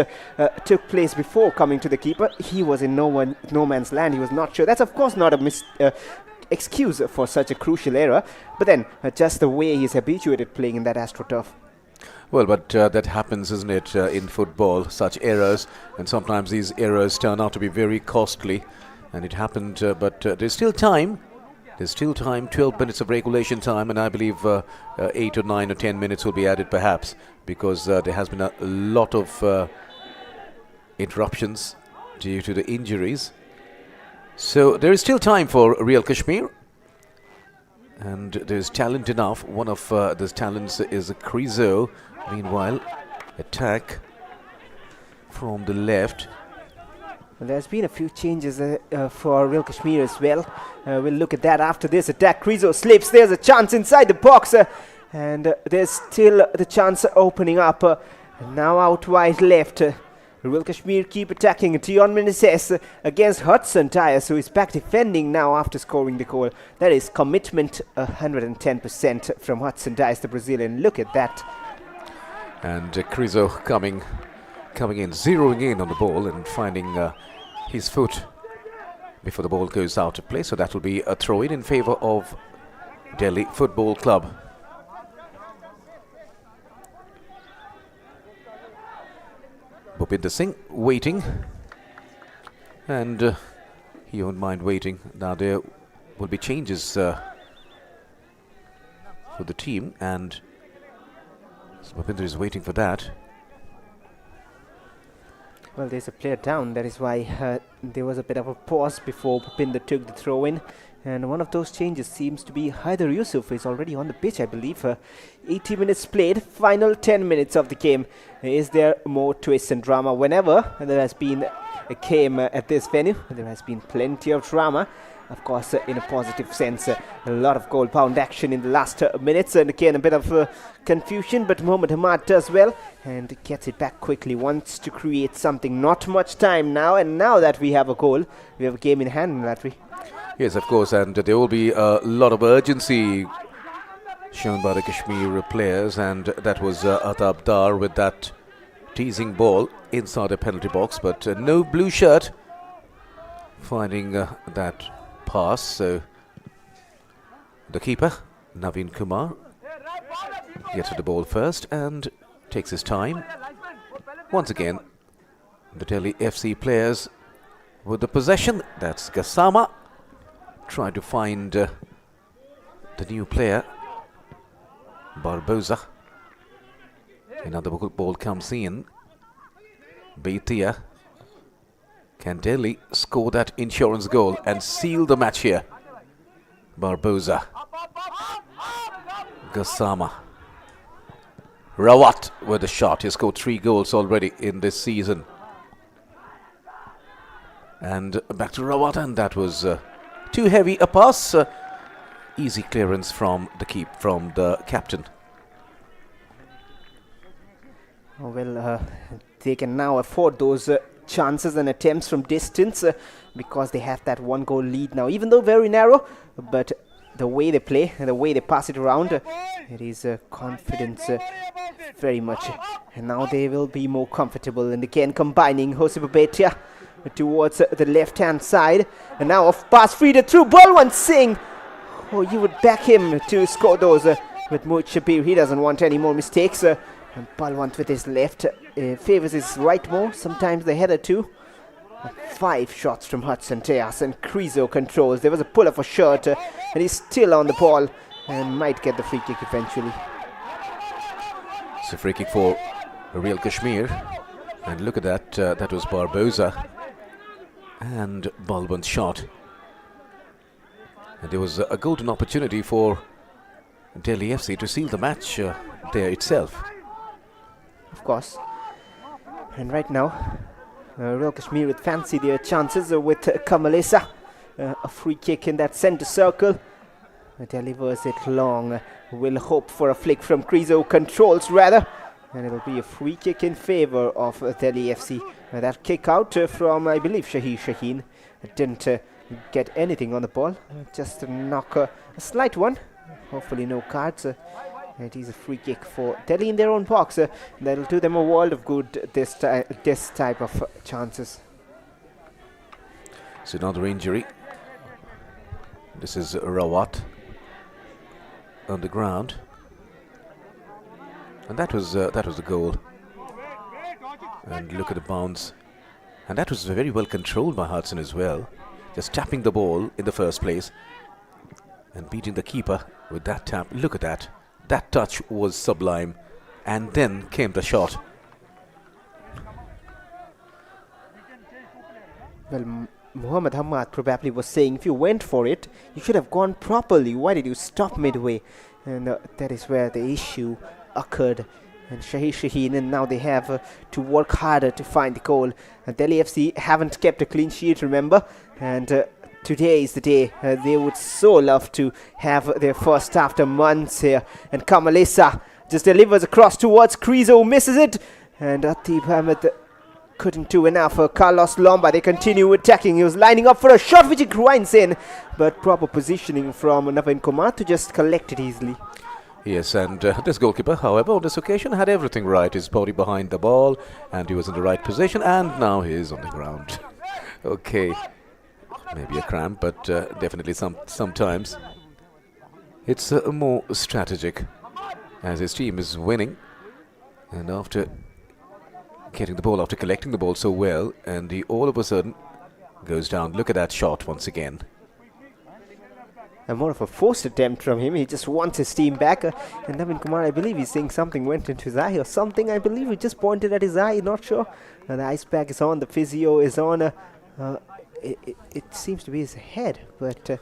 took place before coming to the keeper, he was in no man's land. He was not sure. That's of course not a excuse for such a crucial error, but then just the way he's habituated playing in that AstroTurf. Well, but that happens, isn't it, in football, such errors, and sometimes these errors turn out to be very costly, and it happened, but there's still time. There's still time, 12 minutes of regulation time, and I believe 8 or 9 or 10 minutes will be added perhaps, because there has been a lot of interruptions due to the injuries. So there is still time for Real Kashmir, and there's talent enough. One of those talents is Krizo. Meanwhile, attack from the left. Well, there's been a few changes for Real Kashmir as well. We'll look at that after this attack. Krizo slips. There's a chance inside the box. And there's still the chance opening up. Now out wide left. Real Kashmir keep attacking. Tion Meneses against Hudson Tyres, who is back defending now after scoring the goal. That is commitment 110% from Hudson Tyres, the Brazilian. Look at that. And Krizo coming in, zeroing in on the ball and finding his foot before the ball goes out of play. So that will be a throw-in in favor of Delhi Football Club. Bhupinder Singh waiting, and he won't mind waiting. Now there will be changes for the team, and so Bhupinder is waiting for that. Well, there's a player down. That is why there was a bit of a pause before Bhupinder took the throw-in. And one of those changes seems to be Haider Yusuf is already on the pitch, I believe. 80 minutes played, final 10 minutes of the game. Is there more twist and drama? Whenever there has been a game at this venue, there has been plenty of drama. Of course, in a positive sense, a lot of goal-bound action in the last minutes. And again, a bit of confusion, but Mohammad Hamad does well and gets it back quickly. Wants to create something. Not much time now, and now that we have a goal, we have a game in hand, Latri. Yes, of course, and there will be a lot of urgency shown by the Kashmir players, and that was Atab Dar with that teasing ball inside the penalty box, but no blue shirt finding that pass. So the keeper, Naveen Kumar, gets to the ball first and takes his time. Once again, the Delhi FC players with the possession. That's Gassama trying to find the new player, Barboza. Another ball comes in. Beitia. Can Delhi score that insurance goal and seal the match here? Barboza. Gassama. Rawat with the shot. He scored 3 goals already in this season. And back to Rawat, and that was too heavy a pass. Easy clearance from the captain. Oh, well, they can now afford those chances and attempts from distance because they have that 1-goal lead now, even though very narrow. But the way they play and the way they pass it around, it is confidence very much. And now they will be more comfortable. And again, combining Jose Babetia towards the left-hand side. And now off pass, feeder through Balwant Singh. Oh, you would back him to score those with Mohit Shabir. He doesn't want any more mistakes. And Balwant with his left favors his right more. Sometimes the header too. 5 shots from Hudson Tejas, and Krizo controls. There was a pull of a shirt and he's still on the ball and might get the free kick eventually. It's a free kick for Real Kashmir. And look at that, that was Barboza. and Balban's shot. And there was a golden opportunity for Delhi FC to seal the match there itself. Of course. And right now, Royal Kashmir would fancy their chances with Kamalesa. A free kick in that centre circle. Delivers it long. Will hope for a flick from Krizo. Controls rather. And it will be a free kick in favour of Delhi FC. That kick out from, I believe, Shaheen. Didn't get anything on the ball. Just a knock, a slight one. Hopefully no cards. It is a free kick for Delhi in their own box. That'll do them a world of good this type of chances. So another injury. This is Rawat on the ground. And that was the goal. And look at the bounce. And that was very well controlled by Hudson as well. Just tapping the ball in the first place. And beating the keeper with that tap. Look at that. That touch was sublime. And then came the shot. Well, Muhammad Hamad probably was saying, if you went for it, you should have gone properly. Why did you stop midway? And that is where the issue occurred. And Shaheen, and now they have to work harder to find the goal. And Delhi FC haven't kept a clean sheet, remember? And today is the day. They would so love to have their first after months here. And Kamalesa just delivers across towards Krizo, misses it. And Atib Ahmed couldn't do enough for Carlos Lomba. They continue attacking. He was lining up for a shot which he grinds in. But proper positioning from Navin Kumar to just collect it easily. Yes, and this goalkeeper, however, on this occasion had everything right. His body behind the ball, and he was in the right position, and now he is on the ground. Okay, maybe a cramp, but definitely sometimes it's more strategic as his team is winning. And after getting the ball, after collecting the ball so well, and he all of a sudden goes down. Look at that shot once again. And more of a forced attempt from him. He just wants his team back. And Navin Kumar, I believe he's saying something went into his eye or something. I believe he just pointed at his eye, not sure. The ice pack is on, the physio is on. It seems to be his head, but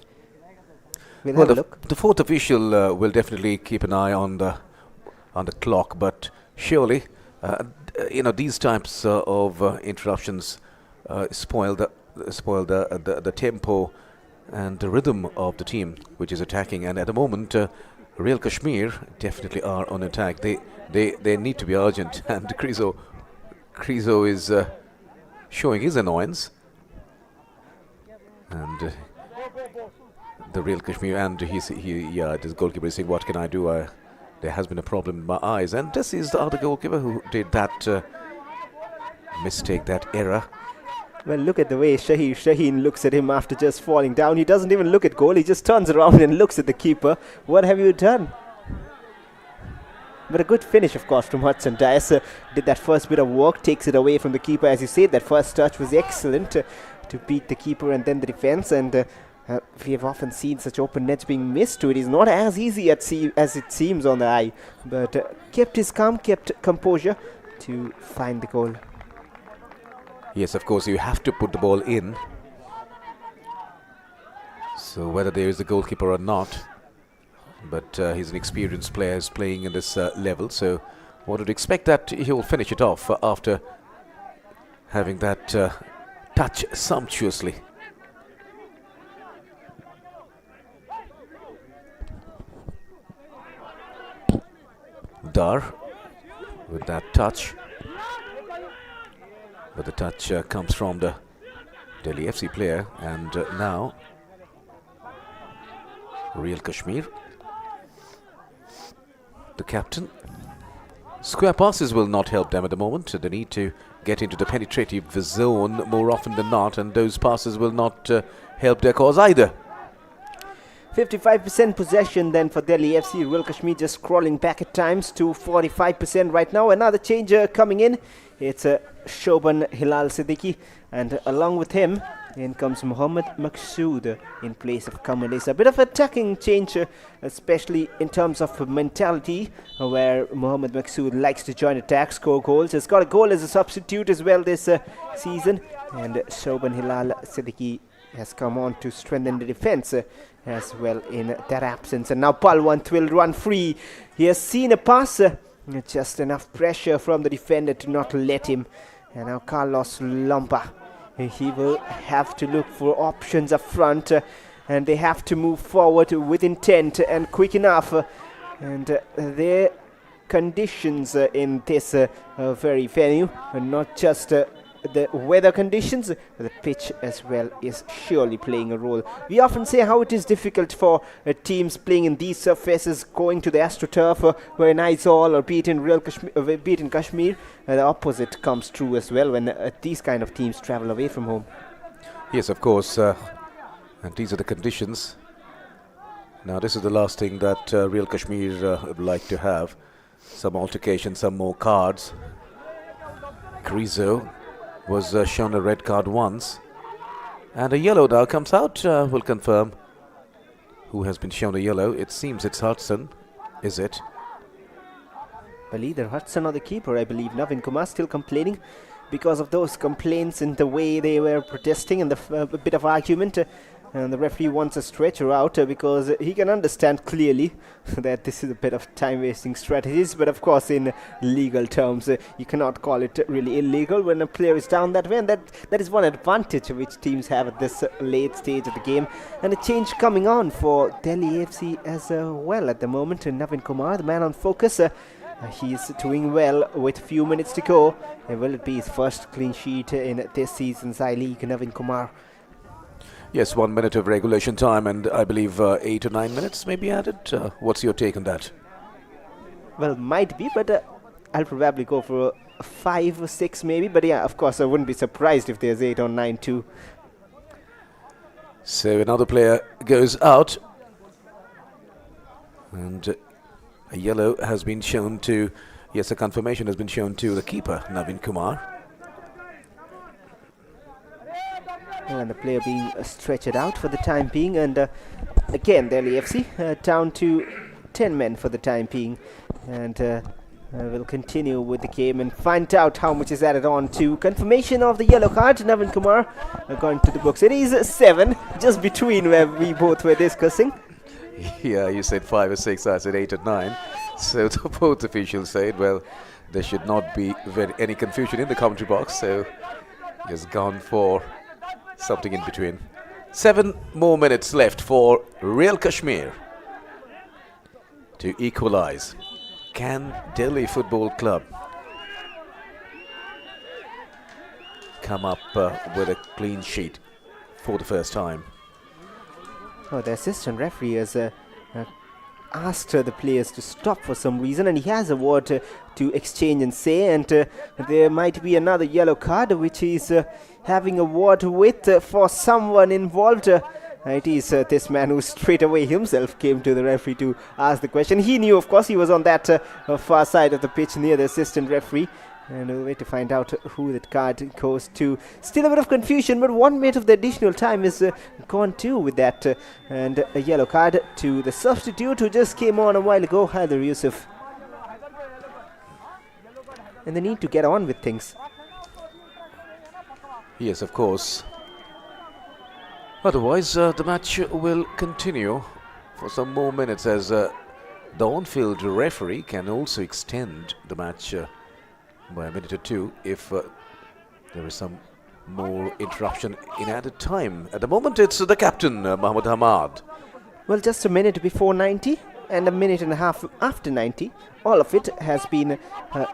we'll have a look. The fourth official will definitely keep an eye on the clock, but surely, these types of interruptions spoil the tempo and the rhythm of the team which is attacking. And at the moment, Real Kashmir definitely are on attack. They need to be urgent. And Krizo is showing his annoyance. And the Real Kashmir, and this goalkeeper is saying, what can I do? There has been a problem in my eyes. And this is the other goalkeeper who did that mistake, that error. Well, look at the way Shaheen looks at him after just falling down. He doesn't even look at goal. He just turns around and looks at the keeper. What have you done? But a good finish, of course, from Hudson. Dias did that first bit of work, takes it away from the keeper. As you said, that first touch was excellent to beat the keeper and then the defense. And we have often seen such open nets being missed to it. It's not as easy as it seems on the eye. But kept his calm, kept composure to find the goal. Yes, of course, you have to put the ball in. So whether there is a goalkeeper or not, but he's an experienced player, is playing in this level, so one would expect that he will finish it off after having that touch sumptuously. Dar with that touch. But the touch comes from the Delhi FC player, and now Real Kashmir, the captain. Square passes will not help them at the moment. They need to get into the penetrative zone more often than not, and those passes will not help their cause either. 55% possession then for Delhi FC. Real Kashmir just crawling back at times to 45% right now. Another change coming in. It's Shoban Hilal Siddiqui, and along with him, In comes Mohammed Maqsood in place of Kamal. A bit of attacking change, especially in terms of mentality, where Mohammed Maqsood likes to join attack, score goals. Has got a goal as a substitute as well this season. And Shoban Hilal Siddiqui has come on to strengthen the defense as well in that absence. And now Palwant will run free. He has seen a pass, just enough pressure from the defender to not let him. And now Carlos Lomba. He will have to look for options up front, and they have to move forward with intent and quick enough. And their conditions in this very venue, not just the weather conditions, the pitch as well is surely playing a role. We often say how it is difficult for teams playing in these surfaces, going to the AstroTurf, where in Aizawl or be it in Kashmir, the opposite comes true as well when these kind of teams travel away from home. Yes, of course, and these are the conditions. Now this is the last thing that Real Kashmir would like to have. Some altercation, some more cards. Grizo was shown a red card once, and a yellow now comes out. We'll confirm who has been shown a yellow. It seems it's Hudson, is it? Well, either Hudson or the keeper, I believe. Navin Kumar still complaining because of those complaints and the way they were protesting and the bit of argument. And the referee wants a stretcher out because he can understand clearly that this is a bit of time-wasting strategies. But of course, in legal terms, you cannot call it really illegal when a player is down that way. And that is one advantage which teams have at this late stage of the game. And a change coming on for Delhi AFC as well at the moment. And Navin Kumar, the man on focus, he's doing well with a few minutes to go. Will it be his first clean sheet in this season's I-League, Navin Kumar? Yes, 1 minute of regulation time, and I believe 8 or 9 minutes may be added. What's your take on that? Well, might be, but I'll probably go for 5 or 6 maybe. But yeah, of course, I wouldn't be surprised if there's 8 or 9 too. So another player goes out, and a yellow has been shown to, yes, a confirmation has been shown to the keeper, Navin Kumar. And the player being stretched out for the time being. And again, Delhi FC down to 10 men for the time being. And we'll continue with the game and find out how much is added on to confirmation of the yellow card. Navin Kumar going to the books. It is 7, just between where we both were discussing. Yeah, you said 5 or 6, I said 8 or 9. So the both officials said, well, there should not be any confusion in the commentary box. So he's gone for something in between. 7 more minutes left for Real Kashmir to equalize. Can Delhi Football Club come up with a clean sheet for the first time? Oh, the assistant referee has asked the players to stop for some reason, and he has a word to exchange and say, and there might be another yellow card which he's having a word with for someone involved. It is this man who straight away himself came to the referee to ask the question. He knew, of course, he was on that far side of the pitch near the assistant referee. And we'll wait to find out who that card goes to. Still a bit of confusion, but 1 minute of the additional time is gone too with that. And a yellow card to the substitute who just came on a while ago, Haider Yusuf. And they need to get on with things. Yes, of course. Otherwise, the match will continue for some more minutes, as the on-field referee can also extend the match by a minute or two if there is some more interruption in added time. At the moment, it's the captain, Mohammad Hamad. Well, just a minute before 90 and a minute and a half after 90. All of it has been,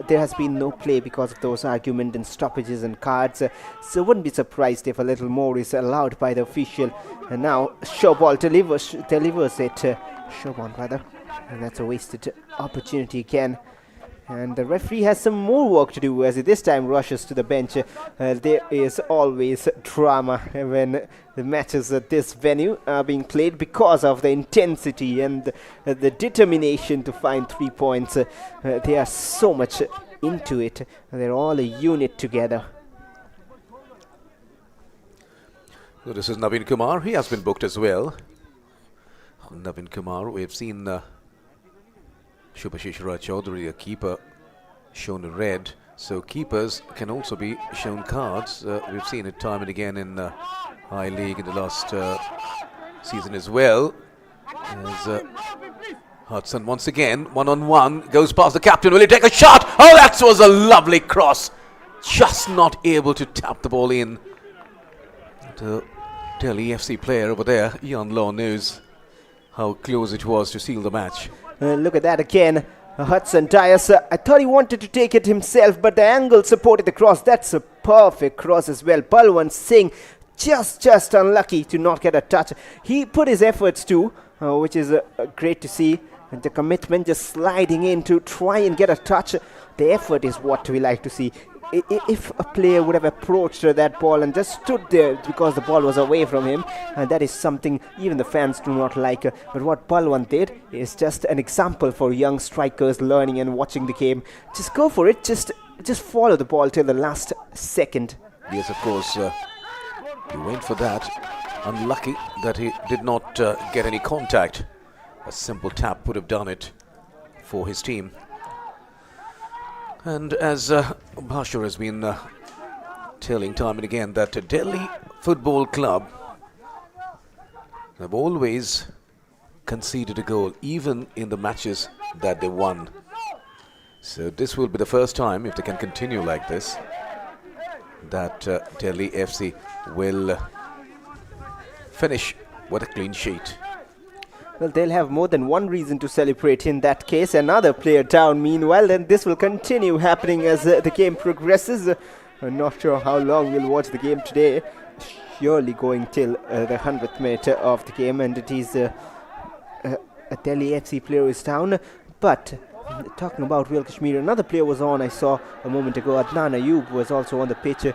there has been no play because of those arguments and stoppages and cards. So wouldn't be surprised if a little more is allowed by the official. And now Showball delivers it. Showball rather. And that's a wasted opportunity again. And the referee has some more work to do as he this time rushes to the bench. There is always drama when the matches at this venue are being played because of the intensity and the determination to find 3 points. They are so much into it. They're all a unit together. So this is Naveen Kumar. He has been booked as well. Naveen Kumar, we have seen Shubhashish Chaudhary, a keeper, shown in red. So keepers can also be shown cards. We've seen it time and again in High League in the last season as well. As Hudson once again, one-on-one, goes past the captain. Will he take a shot? Oh, that was a lovely cross. Just not able to tap the ball in. The Delhi FC player over there, Ian Law, knows how close it was to seal the match. Look at that again. Hudson Dias, I thought he wanted to take it himself, but the angle supported the cross. That's a perfect cross as well. Balwant Singh just unlucky to not get a touch. He put his efforts too, which is great to see. And the commitment, just sliding in to try and get a touch. The effort is what we like to see. If a player would have approached that ball and just stood there because the ball was away from him, and that is something even the fans do not like. But what Balwant did is just an example for young strikers learning and watching the game. Just go for it. Just follow the ball till the last second. Yes, of course. He went for that. Unlucky that he did not get any contact. A simple tap would have done it for his team. And as Bashar has been telling time and again, that Delhi Football Club have always conceded a goal, even in the matches that they won. So this will be the first time, if they can continue like this, that Delhi FC will finish with a clean sheet. Well, they'll have more than one reason to celebrate in that case. Another player down meanwhile, and this will continue happening as the game progresses. I'm not sure how long we'll watch the game today. Surely going till the 100th minute of the game, and it is a Delhi FC player is down. But talking about Real Kashmir, another player was on, I saw a moment ago. Adnan Ayub was also on the pitch,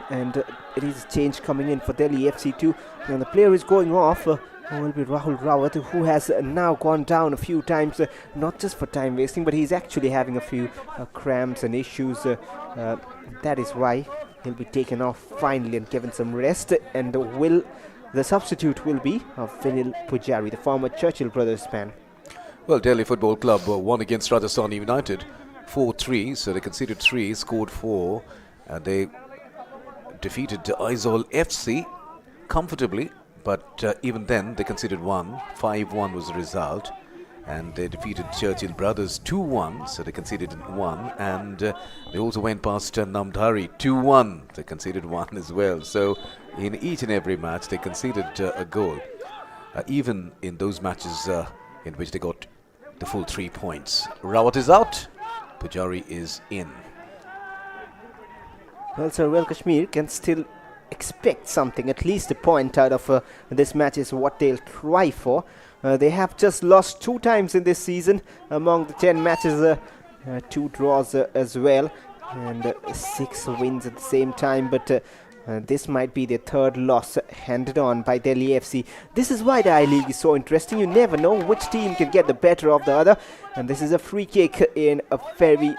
and it is a change coming in for Delhi FC too. And the player is going off. Will be Rahul Rawat, who has now gone down a few times, not just for time wasting, but he's actually having a few cramps and issues. That is why he'll be taken off finally and given some rest. And the substitute will be Vinil Pujari, the former Churchill Brothers fan. Well, Delhi Football Club won against Rajasthan United 4-3, so they conceded 3, scored 4, and they defeated Aizawl FC comfortably. But even then, they conceded 1. 5-1 was the result. And they defeated Churchill Brothers 2-1, so they conceded 1. And they also went past Namdhari 2-1. They conceded 1 as well. So in each and every match, they conceded a goal. Even in those matches in which they got the full 3 points. Rawat is out. Pujari is in. Well, Sir, Real Kashmir can still expect something, at least a point out of this match is what they'll try for. They have just lost 2 times in this season among the 10 matches, 2 draws as well, and 6 wins at the same time. But this might be their 3rd loss handed on by Delhi FC. This is why the I-League is so interesting. You never know which team can get the better of the other, and this is a free kick in a very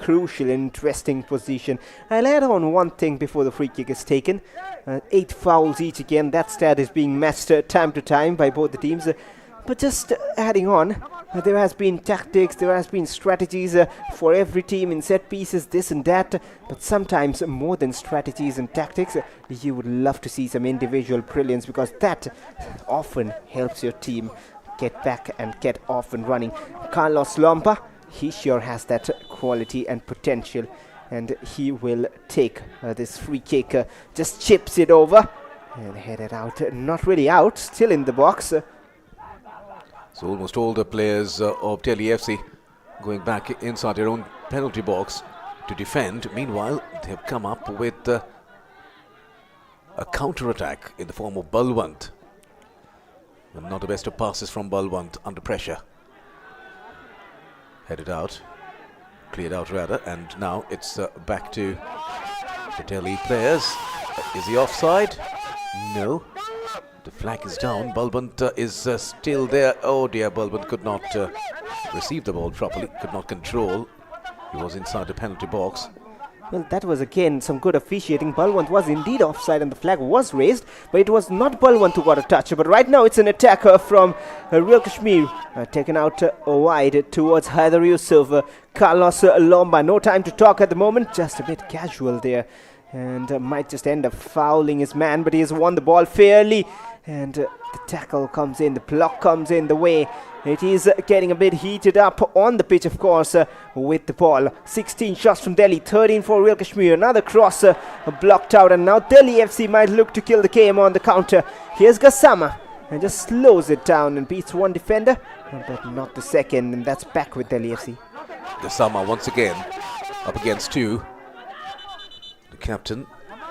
crucial, interesting position. I'll add on one thing before the free kick is taken. 8 fouls each again. That stat is being matched time to time by both the teams. But just adding on, there has been tactics, there has been strategies for every team in set pieces, this and that. But sometimes more than strategies and tactics, you would love to see some individual brilliance, because that often helps your team get back and get off and running. Carlos Lomba, he sure has that quality and potential, and he will take this free kick, just chips it over and head it out. Not really out, still in the box. So almost all the players of Delhi FC going back inside their own penalty box to defend. Meanwhile, they have come up with a counter-attack in the form of Balwant. And not the best of passes from Balwant under pressure. Headed out, cleared out rather, and now it's back to the Delhi players. Is he offside? No. The flag is down. Balwant is still there. Oh dear, Balwant could not receive the ball properly, could not control. He was inside the penalty box. Well, that was again some good officiating. Balwant was indeed offside and the flag was raised, but it was not Balwant who got a touch. But right now it's an attacker from Real Kashmir, taken out wide towards Haider Yusuf. Carlos Lomba, no time to talk at the moment, just a bit casual there. And might just end up fouling his man, but he has won the ball fairly. And the tackle comes in, the block comes in the way. It is getting a bit heated up on the pitch, of course, with the ball. 16 shots from Delhi, 13 for Real Kashmir. Another cross blocked out, and now Delhi FC might look to kill the game on the counter. Here's Gassama, and just slows it down and beats one defender, but not the second, and that's back with Delhi FC. Gassama once again up against two. The captain,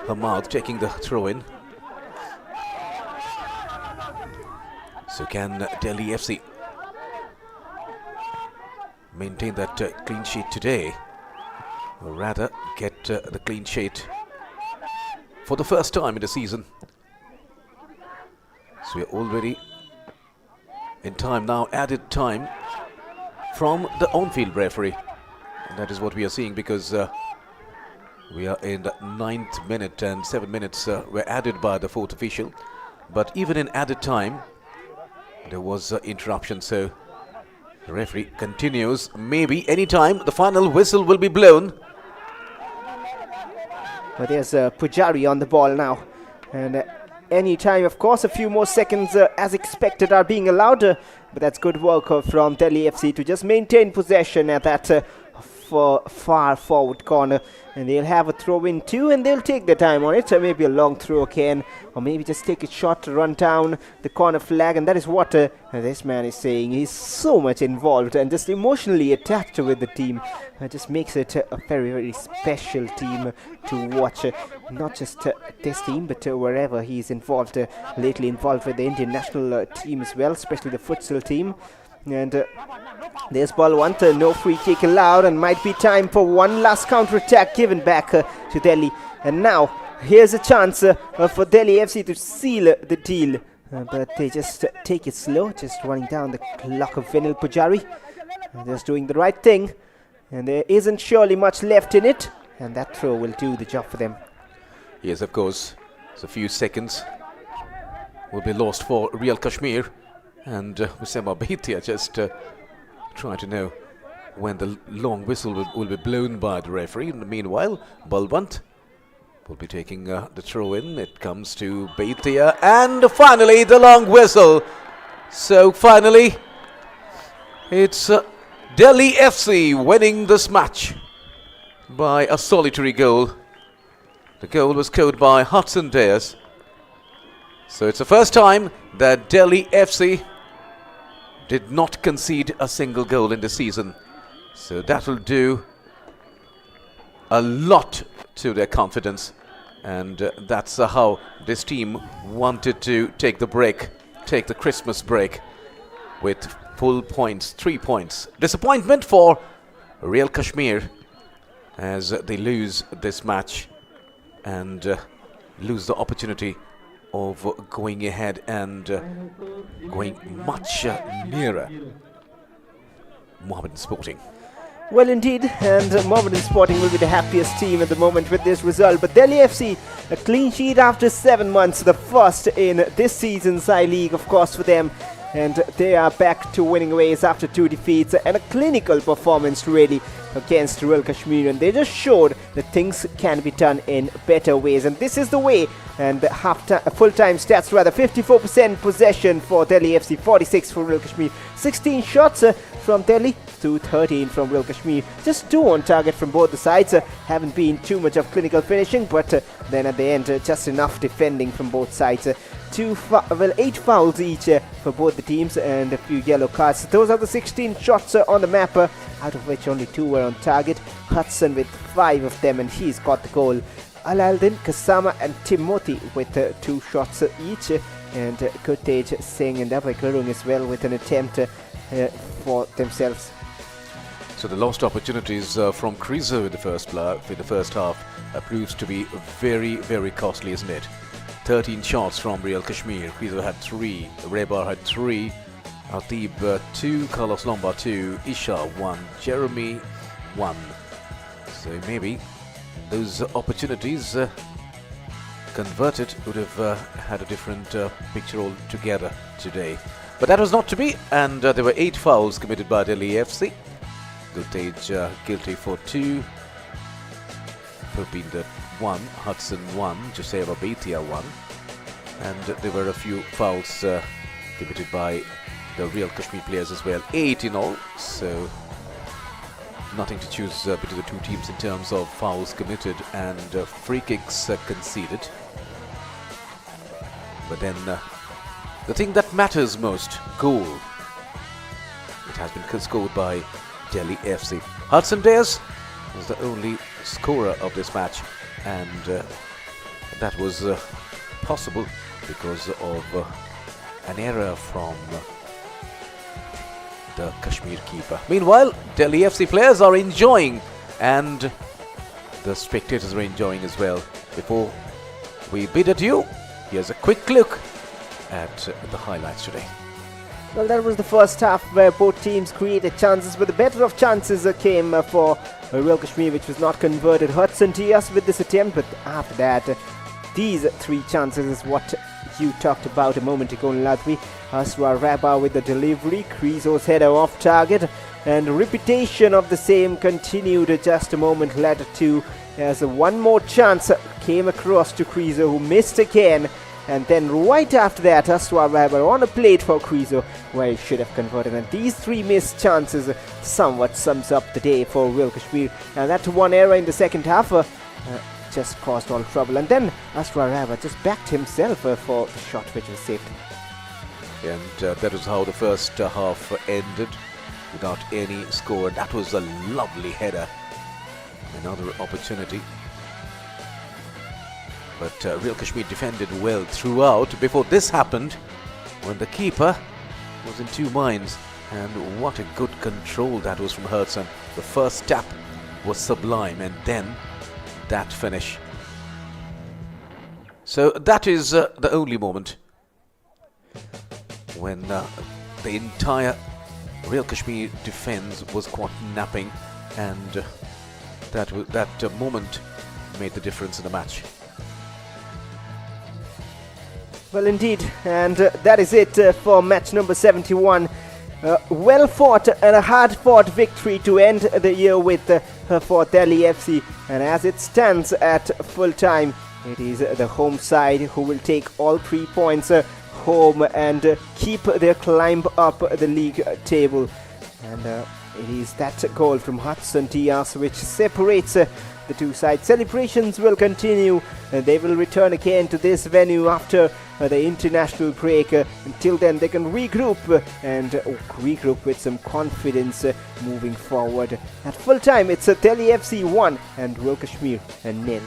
Hamad, taking the throw-in. So can Delhi FC maintain that clean sheet today, or rather get the clean sheet for the first time in the season? So we're already in time now, added time from the on-field referee, and that is what we are seeing, because we are in the 9th minute and 7 minutes were added by the fourth official. But even in added time there was interruption, so the referee continues. Maybe any time the final whistle will be blown. But there's Pujari on the ball now, and any time, of course, a few more seconds as expected are being allowed, but that's good work from Delhi FC to just maintain possession at that far forward corner. And they'll have a throw in too, and they'll take their time on it. Maybe a long throw again, or maybe just take a shot to run down the corner flag. And that is what this man is saying. He's so much involved and just emotionally attached with the team. Just makes it a very, very special team to watch. Not just this team, but wherever he's involved. Lately involved with the Indian national team as well, especially the futsal team. And there's Balwant, no free kick allowed, and might be time for one last counter-attack given back to Delhi. And now here's a chance for Delhi FC to seal the deal, but they just take it slow, just running down the clock of Vinil Pujari, just doing the right thing, and there isn't surely much left in it, and that throw will do the job for them. Yes, of course, it's a few seconds will be lost for Real Kashmir. And Usama Bhatia just trying to know when the long whistle will be blown by the referee. In the meanwhile, Balwant will be taking the throw-in. It comes to Bhatia, and finally the long whistle. So finally, it's Delhi FC winning this match by a solitary goal. The goal was scored by Hudson Diaz. So it's the first time that Delhi FC did not concede a single goal in the season. So that will do a lot to their confidence. And that's how this team wanted to take the break, take the Christmas break with full points, 3 points. Disappointment for Real Kashmir as they lose this match and lose the opportunity of going ahead and going much nearer Mohammedan Sporting. Well, indeed, and Mohammedan Sporting will be the happiest team at the moment with this result. But Delhi FC, a clean sheet after 7 months, the first in this season's I-League, of course, for them. And they are back to winning ways after 2 defeats and a clinical performance really against Real Kashmir, and they just showed that things can be done in better ways, and this is the way. And the full-time stats rather, 54% possession for Delhi FC, 46 for Real Kashmir, 16 shots from Delhi to 13 from Real Kashmir, just 2 on target from both the sides. Haven't been too much of clinical finishing, but then at the end just enough defending from both sides. 8 fouls each for both the teams and a few yellow cards. Those are the 16 shots on the map, out of which only 2 were on target. Hudson with 5 of them, and he's got the goal. Alaldin, Kasama and Timothy with 2 shots each, and Gurtej Singh and Abhay Karung as well with an attempt for themselves. So the lost opportunities from Krizo in the first half proves to be very, very costly, isn't it? 13 shots from Real Kashmir. Krizo had 3, Rebar had 3, Atib 2, Carlos Lomba 2, Isha 1, Jeremy 1. So maybe those opportunities converted would have had a different picture altogether today. But that was not to be, and there were 8 fouls committed by Delhi FC. Gultage guilty for 2, Purpinder 1, Hudson 1, Joseva Bhatia 1, and there were a few fouls committed by the Real Kashmir players as well, 8 in all, so nothing to choose between the two teams in terms of fouls committed and free kicks conceded. But then the thing that matters most, goal. It has been scored by Delhi FC. Hudson Diaz was the only scorer of this match, and that was possible because of an error from the Kashmir keeper. Meanwhile, Delhi FC players are enjoying, and the spectators are enjoying as well. Before we bid adieu, here's a quick look at the highlights today. Well, that was the first half where both teams created chances, but the better of chances came for Real Kashmir, which was not converted. Hudson Diaz with this attempt, but after that, these 3 chances is what you talked about a moment ago in Latvi. Asra Rabba with the delivery, Krizo's header off target, and repetition of the same continued just a moment later too, as one more chance came across to Krizo, who missed again. And then right after that, Asra Rabba on a plate for Krizo, where he should have converted. And these 3 missed chances somewhat sums up the day for Real Kashmir. And that one error in the second half just caused all trouble. And then Asra Rabba just backed himself for the shot which was saved. And that was how the first half ended, without any score. That was a lovely header. Another opportunity. But Real Kashmir defended well throughout before this happened, when the keeper was in 2 minds. And what a good control that was from Hudson. The first tap was sublime, and then that finish. So that is the only moment when the entire Real Kashmir defense was caught napping, and that moment made the difference in the match. Well, indeed, and that is it for match number 71. Well fought and a hard fought victory to end the year with for Delhi FC, and as it stands at full time, it is the home side who will take all 3 points home and keep their climb up the league table. And it is that goal from Hudson Diaz which separates the 2 sides. Celebrations will continue. They will return again to this venue after the international break. Until then, they can regroup and regroup with some confidence moving forward. At full time, it's Delhi FC 1 and Real Kashmir 0.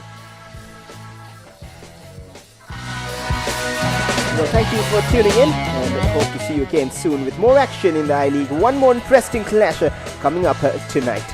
Well, thank you for tuning in, and I hope to see you again soon with more action in the I-League. One more interesting clash coming up tonight.